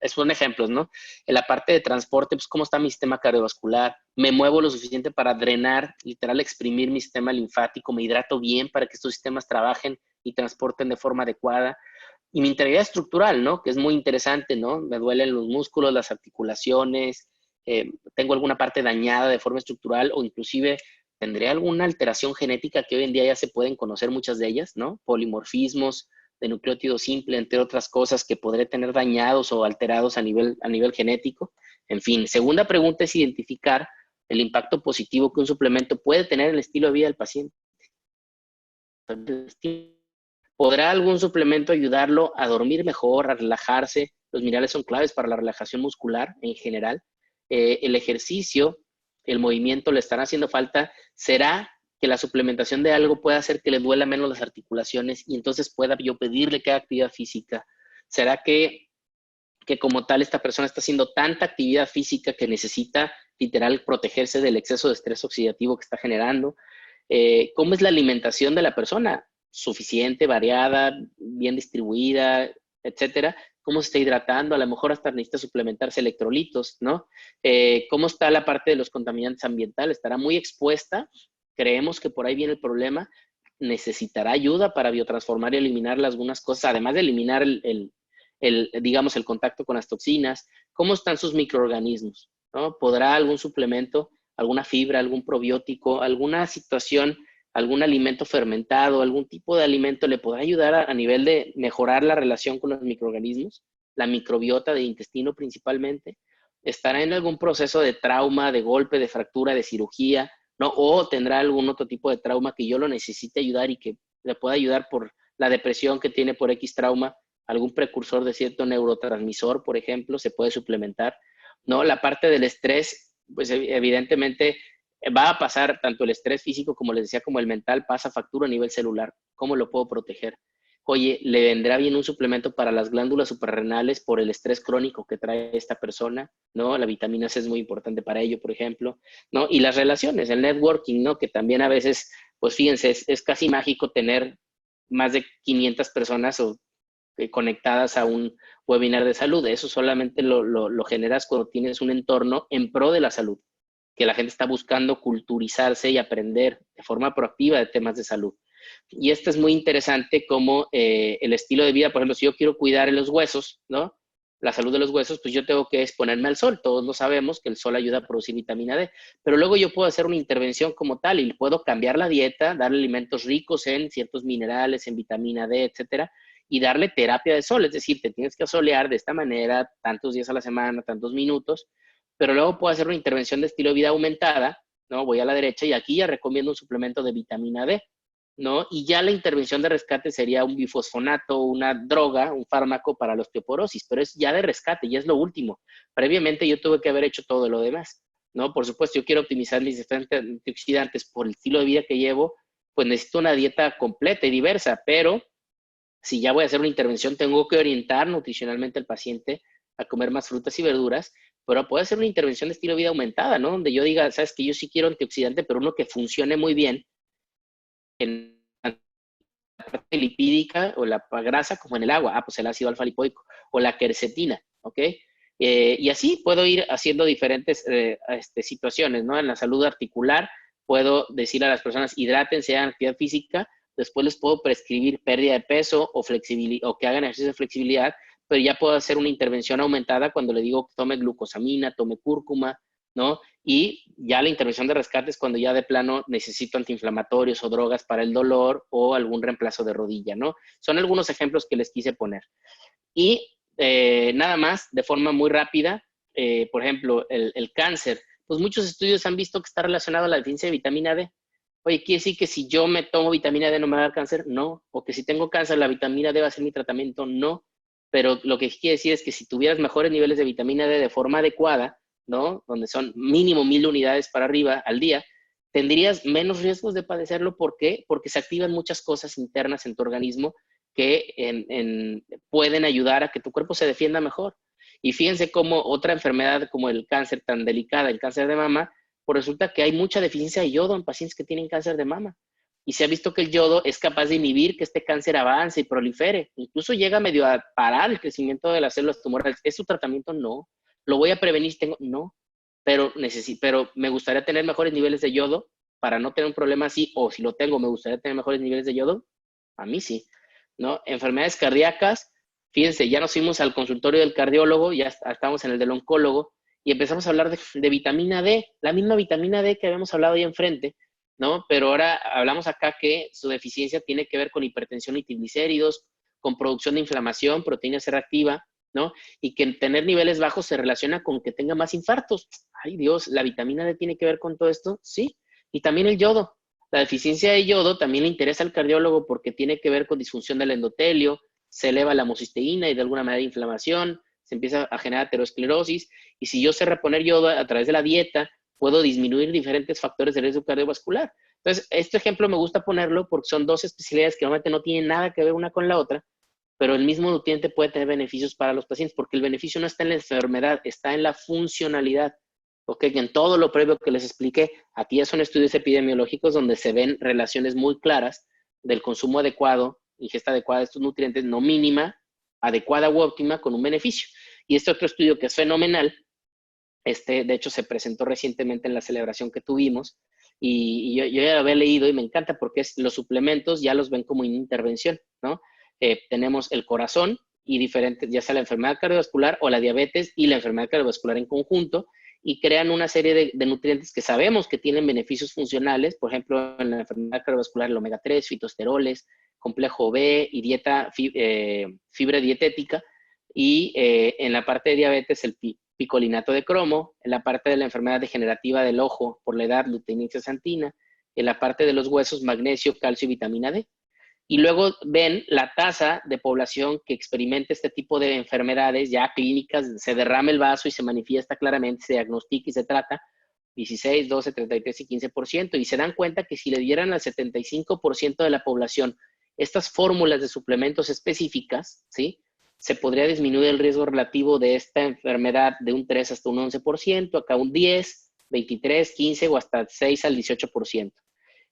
son ejemplos, ¿no? En la parte de transporte, pues cómo está mi sistema cardiovascular, me muevo lo suficiente para drenar, literal exprimir mi sistema linfático, me hidrato bien para que estos sistemas trabajen y transporten de forma adecuada. Y mi integridad estructural, ¿no? Que es muy interesante, ¿no? Me duelen los músculos, las articulaciones, tengo alguna parte dañada de forma estructural o inclusive tendré alguna alteración genética que hoy en día ya se pueden conocer muchas de ellas, ¿no? Polimorfismos de nucleótido simple, entre otras cosas que podré tener dañados o alterados a nivel genético. En fin, segunda pregunta es identificar el impacto positivo que un suplemento puede tener en el estilo de vida del paciente. ¿Podrá algún suplemento ayudarlo a dormir mejor, a relajarse? Los minerales son claves para la relajación muscular en general. El ejercicio, el movimiento le estará haciendo falta. ¿Será que la suplementación de algo puede hacer que le duela menos las articulaciones y entonces pueda yo pedirle que haga actividad física? ¿Será que como tal esta persona está haciendo tanta actividad física que necesita literal protegerse del exceso de estrés oxidativo que está generando? ¿Cómo es la alimentación de la persona? ¿Suficiente, variada, bien distribuida, etcétera? ¿Cómo se está hidratando? A lo mejor hasta necesita suplementarse electrolitos, ¿no? ¿Cómo está la parte de los contaminantes ambientales? ¿Estará muy expuesta? Creemos que por ahí viene el problema. ¿Necesitará ayuda para biotransformar y eliminar algunas cosas, además de eliminar digamos, el contacto con las toxinas? ¿Cómo están sus microorganismos? ¿No? ¿Podrá algún suplemento, alguna fibra, algún probiótico, alguna situación, algún alimento fermentado, algún tipo de alimento le podrá ayudar a nivel de mejorar la relación con los microorganismos, la microbiota del intestino principalmente? ¿Estará en algún proceso de trauma, de golpe, de fractura, de cirugía, ¿no? O tendrá algún otro tipo de trauma que yo lo necesite ayudar y que le pueda ayudar por la depresión que tiene por X trauma, algún precursor de cierto neurotransmisor, por ejemplo, se puede suplementar, ¿no? La parte del estrés, pues evidentemente va a pasar tanto el estrés físico, como les decía, como el mental, pasa factura a nivel celular. ¿Cómo lo puedo proteger? Oye, ¿le vendrá bien un suplemento para las glándulas suprarrenales por el estrés crónico que trae esta persona? ¿No? La vitamina C es muy importante para ello, por ejemplo, ¿no? Y las relaciones, el networking, ¿no? Que también a veces, pues fíjense, es casi mágico tener más de 500 personas o conectadas a un webinar de salud. Eso solamente lo generas cuando tienes un entorno en pro de la salud, que la gente está buscando culturizarse y aprender de forma proactiva de temas de salud. Y esto es muy interesante como el estilo de vida, por ejemplo, si yo quiero cuidar los huesos, ¿no? La salud de los huesos, pues yo tengo que exponerme al sol. Todos lo sabemos que el sol ayuda a producir vitamina D, pero luego yo puedo hacer una intervención como tal y puedo cambiar la dieta, darle alimentos ricos en ciertos minerales, en vitamina D, etcétera, y darle terapia de sol, es decir, te tienes que asolear de esta manera, tantos días a la semana, tantos minutos, pero luego puedo hacer una intervención de estilo de vida aumentada, ¿no? Voy a la derecha y aquí ya recomiendo un suplemento de vitamina D, ¿no? Y ya la intervención de rescate sería un bifosfonato, una droga, un fármaco para la osteoporosis, pero es ya de rescate, ya es lo último. Previamente yo tuve que haber hecho todo lo demás, ¿no? Por supuesto, yo quiero optimizar mis efectos antioxidantes por el estilo de vida que llevo, pues necesito una dieta completa y diversa, pero si ya voy a hacer una intervención, tengo que orientar nutricionalmente al paciente a comer más frutas y verduras, pero puede ser una intervención de estilo de vida aumentada, ¿no? Donde yo diga, sabes que yo sí quiero antioxidante, pero uno que funcione muy bien en la parte lipídica o la grasa como en el agua. Pues el ácido alfa lipoico o la quercetina, ¿ok? Y así puedo ir haciendo diferentes situaciones, ¿no? En la salud articular puedo decir a las personas, hidrátense, hagan actividad física. Después les puedo prescribir pérdida de peso o flexibilidad o que hagan ejercicio de flexibilidad, pero ya puedo hacer una intervención aumentada cuando le digo que tome glucosamina, tome cúrcuma, ¿no? Y ya la intervención de rescate es cuando ya de plano necesito antiinflamatorios o drogas para el dolor o algún reemplazo de rodilla, ¿no? Son algunos ejemplos que les quise poner. Y nada más, de forma muy rápida, por ejemplo, el cáncer, pues muchos estudios han visto que está relacionado a la deficiencia de vitamina D. Oye, ¿quiere decir que si yo me tomo vitamina D no me va a dar cáncer? No. O que si tengo cáncer la vitamina D va a ser mi tratamiento? No. Pero lo que quiere decir es que si tuvieras mejores niveles de vitamina D de forma adecuada, ¿no? Donde son mínimo 1000 unidades para arriba al día, tendrías menos riesgos de padecerlo. ¿Por qué? Porque se activan muchas cosas internas en tu organismo que pueden ayudar a que tu cuerpo se defienda mejor. Y fíjense cómo otra enfermedad como el cáncer tan delicada, el cáncer de mama, pues resulta que hay mucha deficiencia de yodo en pacientes que tienen cáncer de mama. Y se ha visto que el yodo es capaz de inhibir que este cáncer avance y prolifere. Incluso llega medio a parar el crecimiento de las células tumorales. ¿Es su tratamiento? No. ¿Lo voy a prevenir? No. Pero me gustaría tener mejores niveles de yodo para no tener un problema así. O si lo tengo, me gustaría tener mejores niveles de yodo. A mí sí, ¿no? Enfermedades cardíacas, fíjense, ya nos fuimos al consultorio del cardiólogo, ya estamos en el del oncólogo, y empezamos a hablar de vitamina D, la misma vitamina D que habíamos hablado ahí enfrente, ¿no? Pero ahora hablamos acá que su deficiencia tiene que ver con hipertensión y triglicéridos, con producción de inflamación, proteína C reactiva, ¿no? Y que tener niveles bajos se relaciona con que tenga más infartos. Ay Dios, ¿la vitamina D tiene que ver con todo esto? Sí. Y también el yodo. La deficiencia de yodo también le interesa al cardiólogo porque tiene que ver con disfunción del endotelio, se eleva la homocisteína y de alguna manera inflamación, se empieza a generar aterosclerosis. Y si yo sé reponer yodo a través de la dieta, puedo disminuir diferentes factores de riesgo cardiovascular. Entonces, este ejemplo me gusta ponerlo porque son dos especialidades que normalmente no tienen nada que ver una con la otra, pero el mismo nutriente puede tener beneficios para los pacientes, porque el beneficio no está en la enfermedad, está en la funcionalidad. Ok, en todo lo previo que les expliqué, aquí ya son estudios epidemiológicos donde se ven relaciones muy claras del consumo adecuado, ingesta adecuada de estos nutrientes, no mínima, adecuada u óptima, con un beneficio. Y este otro estudio que es fenomenal, de hecho se presentó recientemente en la celebración que tuvimos, y yo ya lo había leído y me encanta porque los suplementos ya los ven como una intervención, ¿no? Tenemos el corazón y diferentes, ya sea la enfermedad cardiovascular o la diabetes y la enfermedad cardiovascular en conjunto, y crean una serie de nutrientes que sabemos que tienen beneficios funcionales, por ejemplo, en la enfermedad cardiovascular, el omega 3, fitosteroles, complejo B y fibra dietética, y en la parte de diabetes, el picolinato de cromo, en la parte de la enfermedad degenerativa del ojo por la edad, luteína y zeaxantina, en la parte de los huesos, magnesio, calcio y vitamina D. Y luego ven la tasa de población que experimenta este tipo de enfermedades ya clínicas, se derrama el vaso y se manifiesta claramente, se diagnostica y se trata, 16, 12, 33 y 15%, y se dan cuenta que si le dieran al 75% de la población estas fórmulas de suplementos específicas, ¿sí?, se podría disminuir el riesgo relativo de esta enfermedad de un 3 hasta un 11%, acá un 10, 23, 15 o hasta 6 al 18%.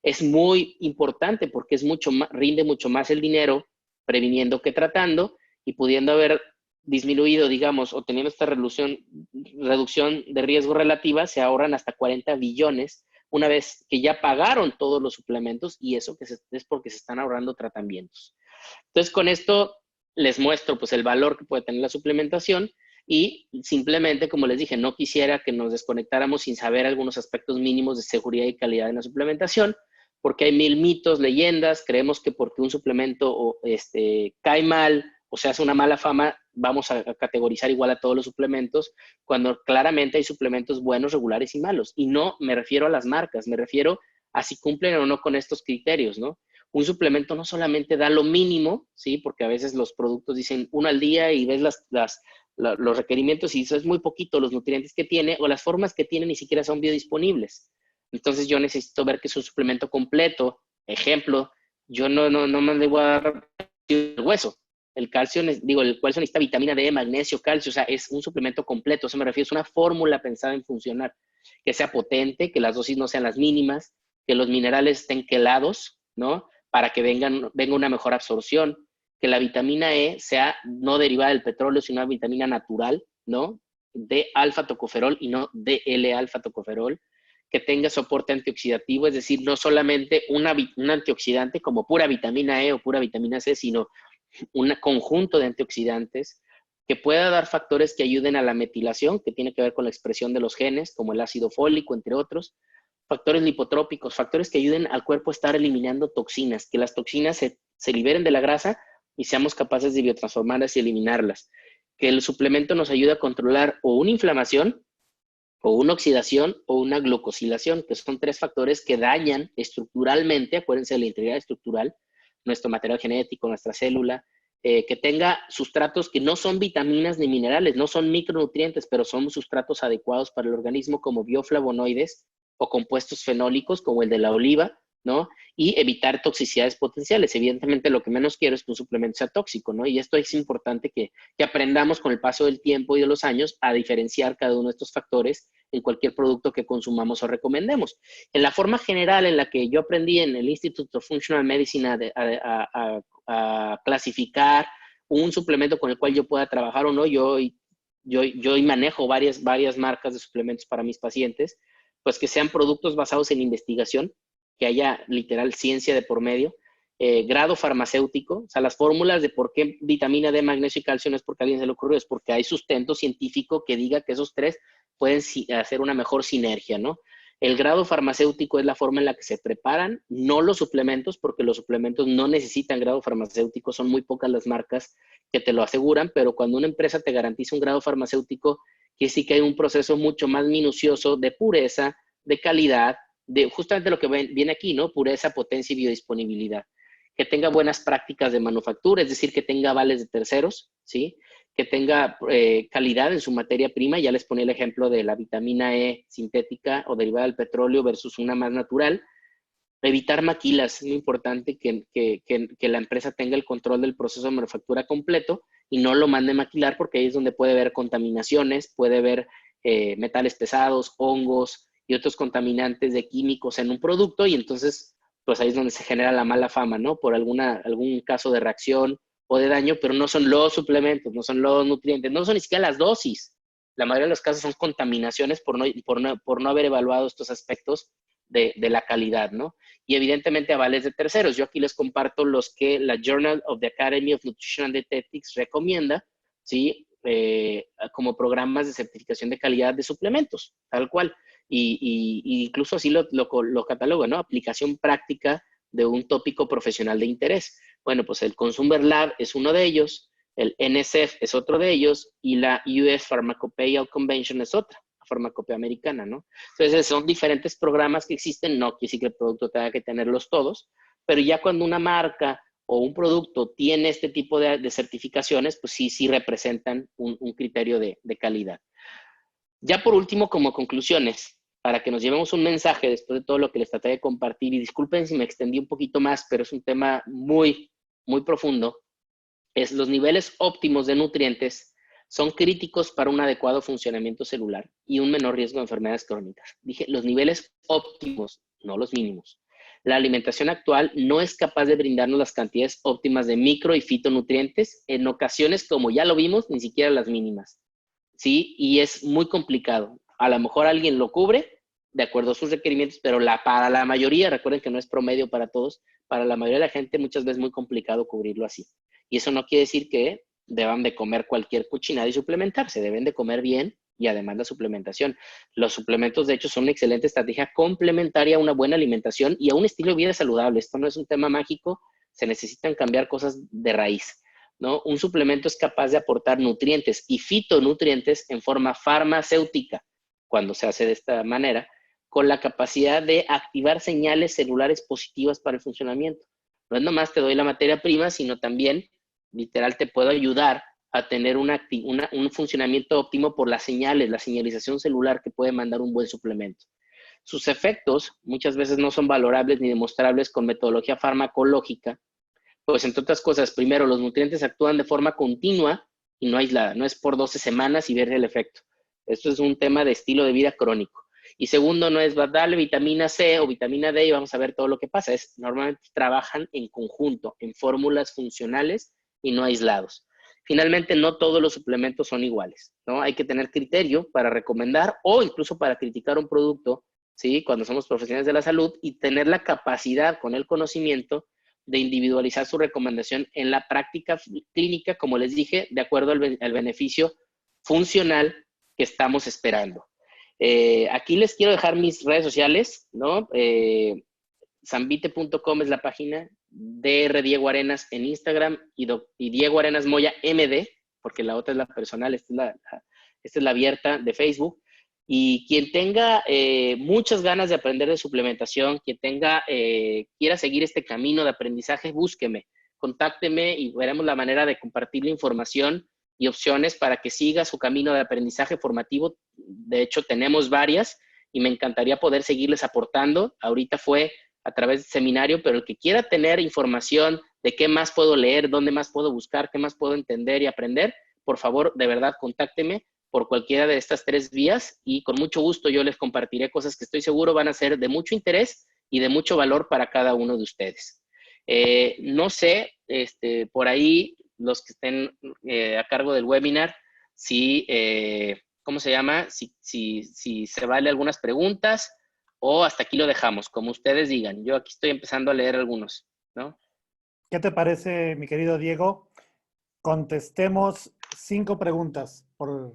Es muy importante porque es rinde mucho más el dinero previniendo que tratando, y pudiendo haber disminuido, digamos, o teniendo esta reducción de riesgo relativa, se ahorran hasta 40 billones una vez que ya pagaron todos los suplementos, y eso es porque se están ahorrando tratamientos. Entonces, con esto les muestro pues el valor que puede tener la suplementación, y simplemente, como les dije, no quisiera que nos desconectáramos sin saber algunos aspectos mínimos de seguridad y calidad en la suplementación, porque hay mil mitos, leyendas. Creemos que porque un suplemento cae mal o se hace una mala fama, vamos a categorizar igual a todos los suplementos, cuando claramente hay suplementos buenos, regulares y malos. Y no me refiero a las marcas, me refiero a si cumplen o no con estos criterios, ¿no? Un suplemento no solamente da lo mínimo, ¿sí? Porque a veces los productos dicen uno al día y ves los requerimientos y eso es muy poquito los nutrientes que tiene, o las formas que tiene ni siquiera son biodisponibles. Entonces yo necesito ver que es un suplemento completo. Ejemplo, yo no me le voy a dar el hueso. El calcio, el calcio necesita vitamina D, magnesio, calcio, o sea, es un suplemento completo. Eso me refiero, es una fórmula pensada en funcionar, que sea potente, que las dosis no sean las mínimas, que los minerales estén quelados, ¿no? Para que venga una mejor absorción, que la vitamina E sea no derivada del petróleo, sino una vitamina natural, ¿no? De alfa-tocoferol y no de L-alfa-tocoferol, que tenga soporte antioxidativo, es decir, no solamente un antioxidante como pura vitamina E o pura vitamina C, sino un conjunto de antioxidantes, que pueda dar factores que ayuden a la metilación, que tiene que ver con la expresión de los genes, como el ácido fólico, entre otros, factores lipotrópicos, factores que ayuden al cuerpo a estar eliminando toxinas, que las toxinas se liberen de la grasa y seamos capaces de biotransformarlas y eliminarlas, que el suplemento nos ayude a controlar o una inflamación, o una oxidación, o una glucosilación, que son tres factores que dañan estructuralmente, acuérdense de la integridad estructural, nuestro material genético, nuestra célula, que tenga sustratos que no son vitaminas ni minerales, no son micronutrientes, pero son sustratos adecuados para el organismo, como bioflavonoides o compuestos fenólicos, como el de la oliva, ¿no? Y evitar toxicidades potenciales. Evidentemente, lo que menos quiero es que un suplemento sea tóxico, ¿no? Y esto es importante que aprendamos con el paso del tiempo y de los años a diferenciar cada uno de estos factores en cualquier producto que consumamos o recomendemos. En la forma general en la que yo aprendí en el Institute of Functional Medicine a clasificar un suplemento con el cual yo pueda trabajar o no, yo manejo varias marcas de suplementos para mis pacientes, pues que sean productos basados en investigación, que haya literal ciencia de por medio, grado farmacéutico, o sea, las fórmulas de por qué vitamina D, magnesio y calcio no es porque a alguien se le ocurrió, es porque hay sustento científico que diga que esos tres pueden hacer una mejor sinergia, ¿no? El grado farmacéutico es la forma en la que se preparan, no los suplementos, porque los suplementos no necesitan grado farmacéutico, son muy pocas las marcas que te lo aseguran, pero cuando una empresa te garantiza un grado farmacéutico, quiere decir que hay un proceso mucho más minucioso de pureza, de calidad, de justamente lo que viene aquí, ¿no? Pureza, potencia y biodisponibilidad. Que tenga buenas prácticas de manufactura, es decir, que tenga avales de terceros, ¿sí? Que tenga calidad en su materia prima. Ya les ponía el ejemplo de la vitamina E sintética o derivada del petróleo versus una más natural. Evitar maquilas, es muy importante que la empresa tenga el control del proceso de manufactura completo y no lo mande maquilar, porque ahí es donde puede haber contaminaciones, puede haber metales pesados, hongos y otros contaminantes de químicos en un producto, y entonces pues ahí es donde se genera la mala fama, ¿no? Por algún caso de reacción o de daño, pero no son los suplementos, no son los nutrientes, no son ni siquiera las dosis. La mayoría de los casos son contaminaciones por no haber evaluado estos aspectos de la calidad, ¿no? Y evidentemente avales de terceros. Yo aquí les comparto los que la Journal of the Academy of Nutrition and Dietetics recomienda, ¿sí? Como programas de certificación de calidad de suplementos, tal cual. Y incluso así lo cataloga, ¿no? Aplicación práctica de un tópico profesional de interés. Bueno, pues el Consumer Lab es uno de ellos, el NSF es otro de ellos, y la US Pharmacopeia Convention es otra, la farmacopea americana, ¿no? Entonces, son diferentes programas que existen, no quiere decir que el producto tenga que tenerlos todos, pero ya cuando una marca o un producto tiene este tipo de certificaciones, pues sí representan un criterio de calidad. Ya por último, como conclusiones, para que nos llevemos un mensaje después de todo lo que les traté de compartir, y disculpen si me extendí un poquito más, pero es un tema muy, muy profundo, es los niveles óptimos de nutrientes son críticos para un adecuado funcionamiento celular y un menor riesgo de enfermedades crónicas. Dije, los niveles óptimos, no los mínimos. La alimentación actual no es capaz de brindarnos las cantidades óptimas de micro y fitonutrientes, en ocasiones, como ya lo vimos, ni siquiera las mínimas, ¿sí? Y es muy complicado. A lo mejor alguien lo cubre de acuerdo a sus requerimientos, pero para la mayoría, recuerden que no es promedio para todos, para la mayoría de la gente muchas veces es muy complicado cubrirlo así. Y eso no quiere decir que deban de comer cualquier cochinada y suplementarse, deben de comer bien y además la suplementación. Los suplementos, de hecho, son una excelente estrategia complementaria a una buena alimentación y a un estilo de vida saludable. Esto no es un tema mágico, se necesitan cambiar cosas de raíz, ¿no? Un suplemento es capaz de aportar nutrientes y fitonutrientes en forma farmacéutica, cuando se hace de esta manera, con la capacidad de activar señales celulares positivas para el funcionamiento. No es nomás te doy la materia prima, sino también literal te puedo ayudar a tener un funcionamiento óptimo por las señales, la señalización celular que puede mandar un buen suplemento. Sus efectos muchas veces no son valorables ni demostrables con metodología farmacológica, pues entre otras cosas, primero, los nutrientes actúan de forma continua y no aislada, no es por 12 semanas y ver el efecto. Esto es un tema de estilo de vida crónico. Y segundo, no es darle vitamina C o vitamina D y vamos a ver todo lo que pasa. Normalmente trabajan en conjunto, en fórmulas funcionales y no aislados. Finalmente, no todos los suplementos son iguales, ¿no? Hay que tener criterio para recomendar o incluso para criticar un producto, ¿sí? Cuando somos profesionales de la salud, y tener la capacidad con el conocimiento de individualizar su recomendación en la práctica clínica, como les dije, de acuerdo al beneficio funcional que estamos esperando. Aquí les quiero dejar mis redes sociales, ¿no? Zambite.com es la página, Dr. Diego Arenas en Instagram y Diego Arenas Moya MD, porque la otra es la personal, esta es la abierta de Facebook. Y quien tenga muchas ganas de aprender de suplementación, quien quiera seguir este camino de aprendizaje, búsqueme, contácteme y veremos la manera de compartir la información y opciones para que siga su camino de aprendizaje formativo. De hecho, tenemos varias y me encantaría poder seguirles aportando. Ahorita fue a través de seminario, pero el que quiera tener información de qué más puedo leer, dónde más puedo buscar, qué más puedo entender y aprender, por favor, de verdad, contácteme por cualquiera de estas 3 vías y con mucho gusto yo les compartiré cosas que estoy seguro van a ser de mucho interés y de mucho valor para cada uno de ustedes. No sé, por ahí, los que estén a cargo del webinar, si, ¿cómo se llama? Si se vale algunas preguntas o hasta aquí lo dejamos, como ustedes digan. Yo aquí estoy empezando a leer algunos, ¿no? ¿Qué te parece, mi querido Diego? Contestemos 5 preguntas por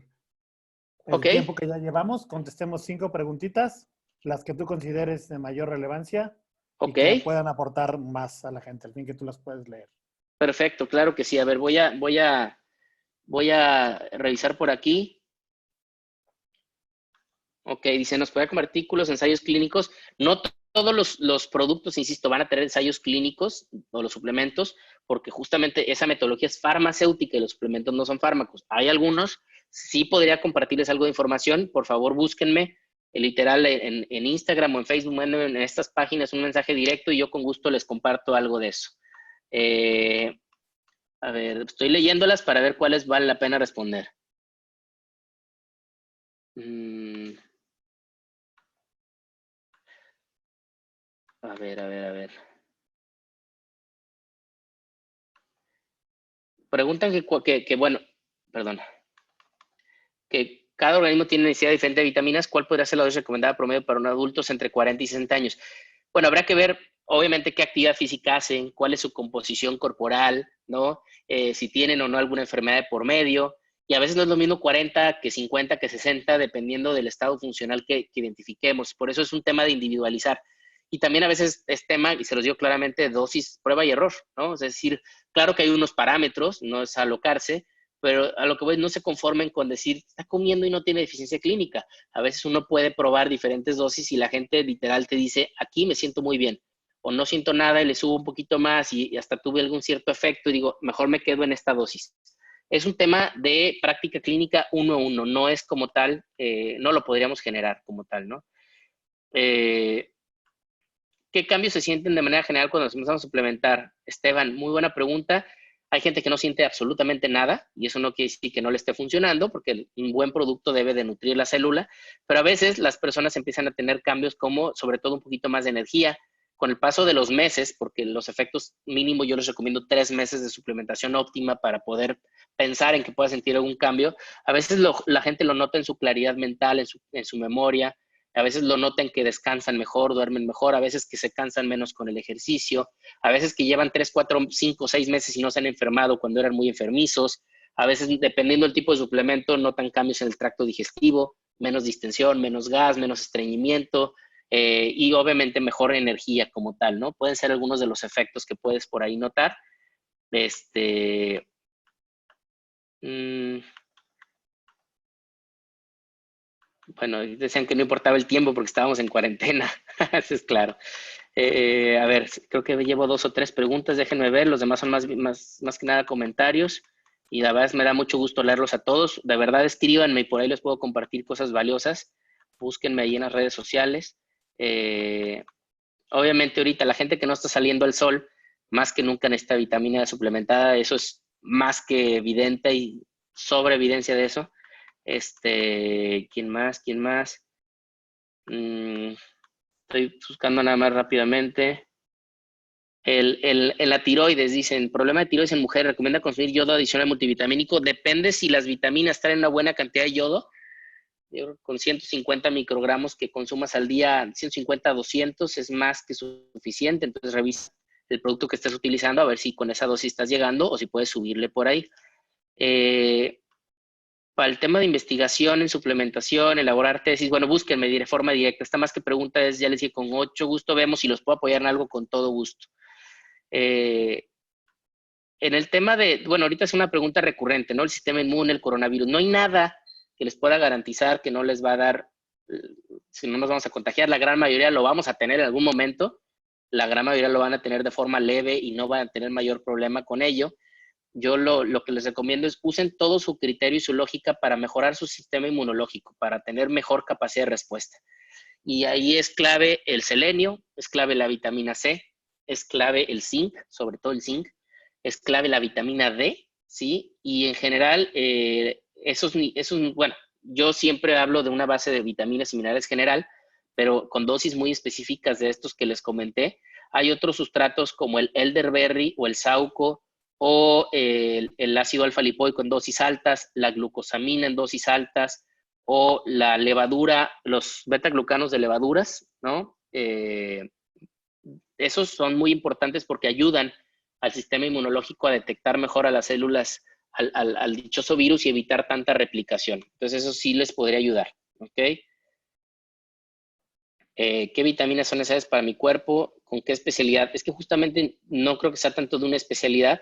el Ok, tiempo que ya llevamos. Contestemos 5 preguntitas, las que tú consideres de mayor relevancia y ok, que puedan aportar más a la gente, al fin que tú las puedes leer. perfecto, claro que sí. A ver, voy a revisar por aquí. Ok, dice, nos puede como artículos, ensayos clínicos. No todos los productos, insisto, van a tener ensayos clínicos o los suplementos, porque justamente esa metodología es farmacéutica y los suplementos no son fármacos. Hay algunos, sí podría compartirles algo de información. Por favor, búsquenme literal en Instagram o en Facebook, en estas páginas un mensaje directo y yo con gusto les comparto algo de eso. A ver, estoy leyéndolas para ver cuáles vale la pena responder. A ver, a ver, a ver. Preguntan bueno, perdón, que cada organismo tiene necesidad diferente de vitaminas. ¿Cuál podría ser la dosis recomendada promedio para un adultos entre 40 y 60 años? Bueno, habrá que ver, obviamente, qué actividad física hacen, cuál es su composición corporal, ¿no? Si tienen o no alguna enfermedad de por medio. Y a veces no es lo mismo 40 que 50 que 60, dependiendo del estado funcional que identifiquemos. Por eso es un tema de individualizar. Y también a veces es tema, y se los digo claramente, dosis, prueba y error, ¿no? Es decir, claro que hay unos parámetros, no es alocarse, pero a lo que voy, no se conformen con decir, está comiendo y no tiene deficiencia clínica. A veces uno puede probar diferentes dosis y la gente literal te dice, aquí me siento muy bien, o no siento nada y le subo un poquito más y hasta tuve algún cierto efecto y digo, mejor me quedo en esta dosis. Es un tema de práctica clínica 1 a 1, no es como tal, no lo podríamos generar como tal, ¿no? ¿Qué cambios se sienten de manera general cuando nos empezamos a suplementar? Esteban, muy buena pregunta. Hay gente que no siente absolutamente nada y eso no quiere decir que no le esté funcionando porque un buen producto debe de nutrir la célula, pero a veces las personas empiezan a tener cambios como sobre todo un poquito más de energía. Con el paso de los meses, porque los efectos mínimo yo les recomiendo 3 meses de suplementación óptima para poder pensar en que pueda sentir algún cambio. A veces la gente lo nota en su claridad mental, en su memoria, a veces lo notan que descansan mejor, duermen mejor, a veces que se cansan menos con el ejercicio, a veces que llevan 3, 4, 5, 6 meses y no se han enfermado cuando eran muy enfermizos, a veces dependiendo del tipo de suplemento notan cambios en el tracto digestivo, menos distensión, menos gas, menos estreñimiento y obviamente mejor energía como tal, ¿no? Pueden ser algunos de los efectos que puedes por ahí notar. Bueno, decían que no importaba el tiempo porque estábamos en cuarentena, eso es claro. A ver, creo que llevo 2 o 3 preguntas, déjenme ver, los demás son más que nada comentarios y la verdad me da mucho gusto leerlos a todos. De verdad, escríbanme y por ahí les puedo compartir cosas valiosas. Búsquenme ahí en las redes sociales. Obviamente ahorita la gente que no está saliendo al sol, más que nunca necesita vitamina suplementada, eso es más que evidente y sobre evidencia de eso. ¿Quién más? ¿Quién más? Estoy buscando nada más rápidamente. La tiroides, dicen, problema de tiroides en mujer, recomienda consumir yodo adicional multivitamínico. Depende si las vitaminas traen una buena cantidad de yodo. Yo creo que con 150 microgramos que consumas al día, 150 a 200 es más que suficiente. Entonces revisa el producto que estés utilizando a ver si con esa dosis estás llegando o si puedes subirle por ahí. Para el tema de investigación en suplementación, elaborar tesis, bueno, búsquenme de forma directa. Esta más que pregunta es, ya les dije, con 8 gusto vemos si los puedo apoyar en algo con todo gusto. En el tema de, bueno, ahorita es una pregunta recurrente, ¿no? El sistema inmune, el coronavirus. No hay nada que les pueda garantizar que no les va a dar, si no nos vamos a contagiar, la gran mayoría lo vamos a tener en algún momento, la gran mayoría lo van a tener de forma leve y no van a tener mayor problema con ello. Yo lo que les recomiendo es usen todo su criterio y su lógica para mejorar su sistema inmunológico, para tener mejor capacidad de respuesta. Y ahí es clave el selenio, es clave la vitamina C, es clave el zinc, sobre todo el zinc, es clave la vitamina D, ¿sí? Y en general, bueno, yo siempre hablo de una base de vitaminas y minerales general, pero con dosis muy específicas de estos que les comenté. Hay otros sustratos como el elderberry o el sauco o el ácido alfa-lipoico en dosis altas, la glucosamina en dosis altas, o la levadura, los beta-glucanos de levaduras, ¿no? Esos son muy importantes porque ayudan al sistema inmunológico a detectar mejor a las células, al dichoso virus y evitar tanta replicación. Entonces, eso sí les podría ayudar, ¿ok? ¿Qué vitaminas son necesarias para mi cuerpo? ¿Con qué especialidad? Es que justamente no creo que sea tanto de una especialidad,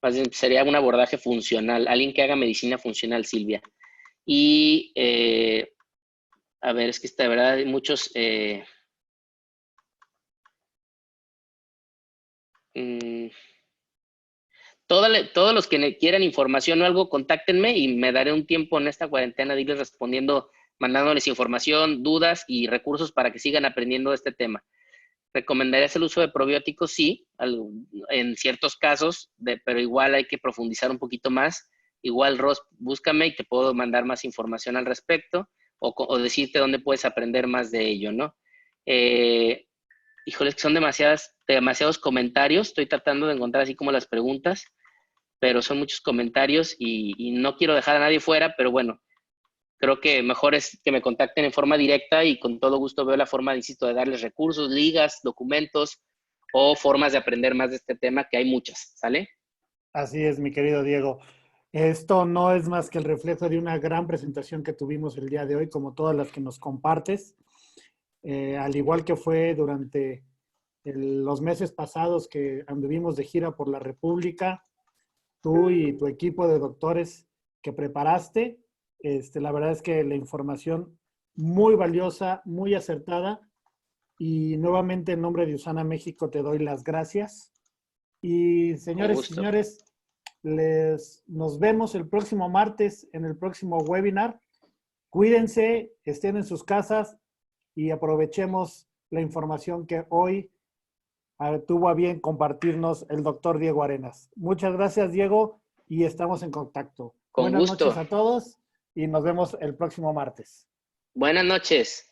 más bien sería un abordaje funcional, alguien que haga medicina funcional, Silvia. Y, a ver, es que de verdad hay muchos... todos los que quieran información o algo, contáctenme y me daré un tiempo en esta cuarentena de irles respondiendo, mandándoles información, dudas y recursos para que sigan aprendiendo de este tema. ¿Recomendarías el uso de probióticos? Sí, en ciertos casos, pero igual hay que profundizar un poquito más. Igual, Ross, búscame y te puedo mandar más información al respecto o decirte dónde puedes aprender más de ello, ¿no? Híjole, son demasiados comentarios. Estoy tratando de encontrar así como las preguntas, pero son muchos comentarios y no quiero dejar a nadie fuera, pero bueno, creo que mejor es que me contacten en forma directa y con todo gusto veo la forma, insisto, de darles recursos, ligas, documentos o formas de aprender más de este tema, que hay muchas, ¿sale? Así es, mi querido Diego. Esto no es más que el reflejo de una gran presentación que tuvimos el día de hoy, como todas las que nos compartes. Al igual que fue durante los meses pasados que anduvimos de gira por la República, tú y tu equipo de doctores que preparaste, la verdad es que la información muy valiosa, muy acertada, y nuevamente en nombre de Usana México te doy las gracias. Y Con señores y gusto. señores, nos vemos el próximo martes en el próximo webinar. Cuídense, estén en sus casas y aprovechemos la información que hoy tuvo a bien compartirnos el doctor Diego Arenas. Muchas gracias, Diego, y estamos en contacto. Con Buenas gusto. noches a todos y nos vemos el próximo martes. Buenas noches.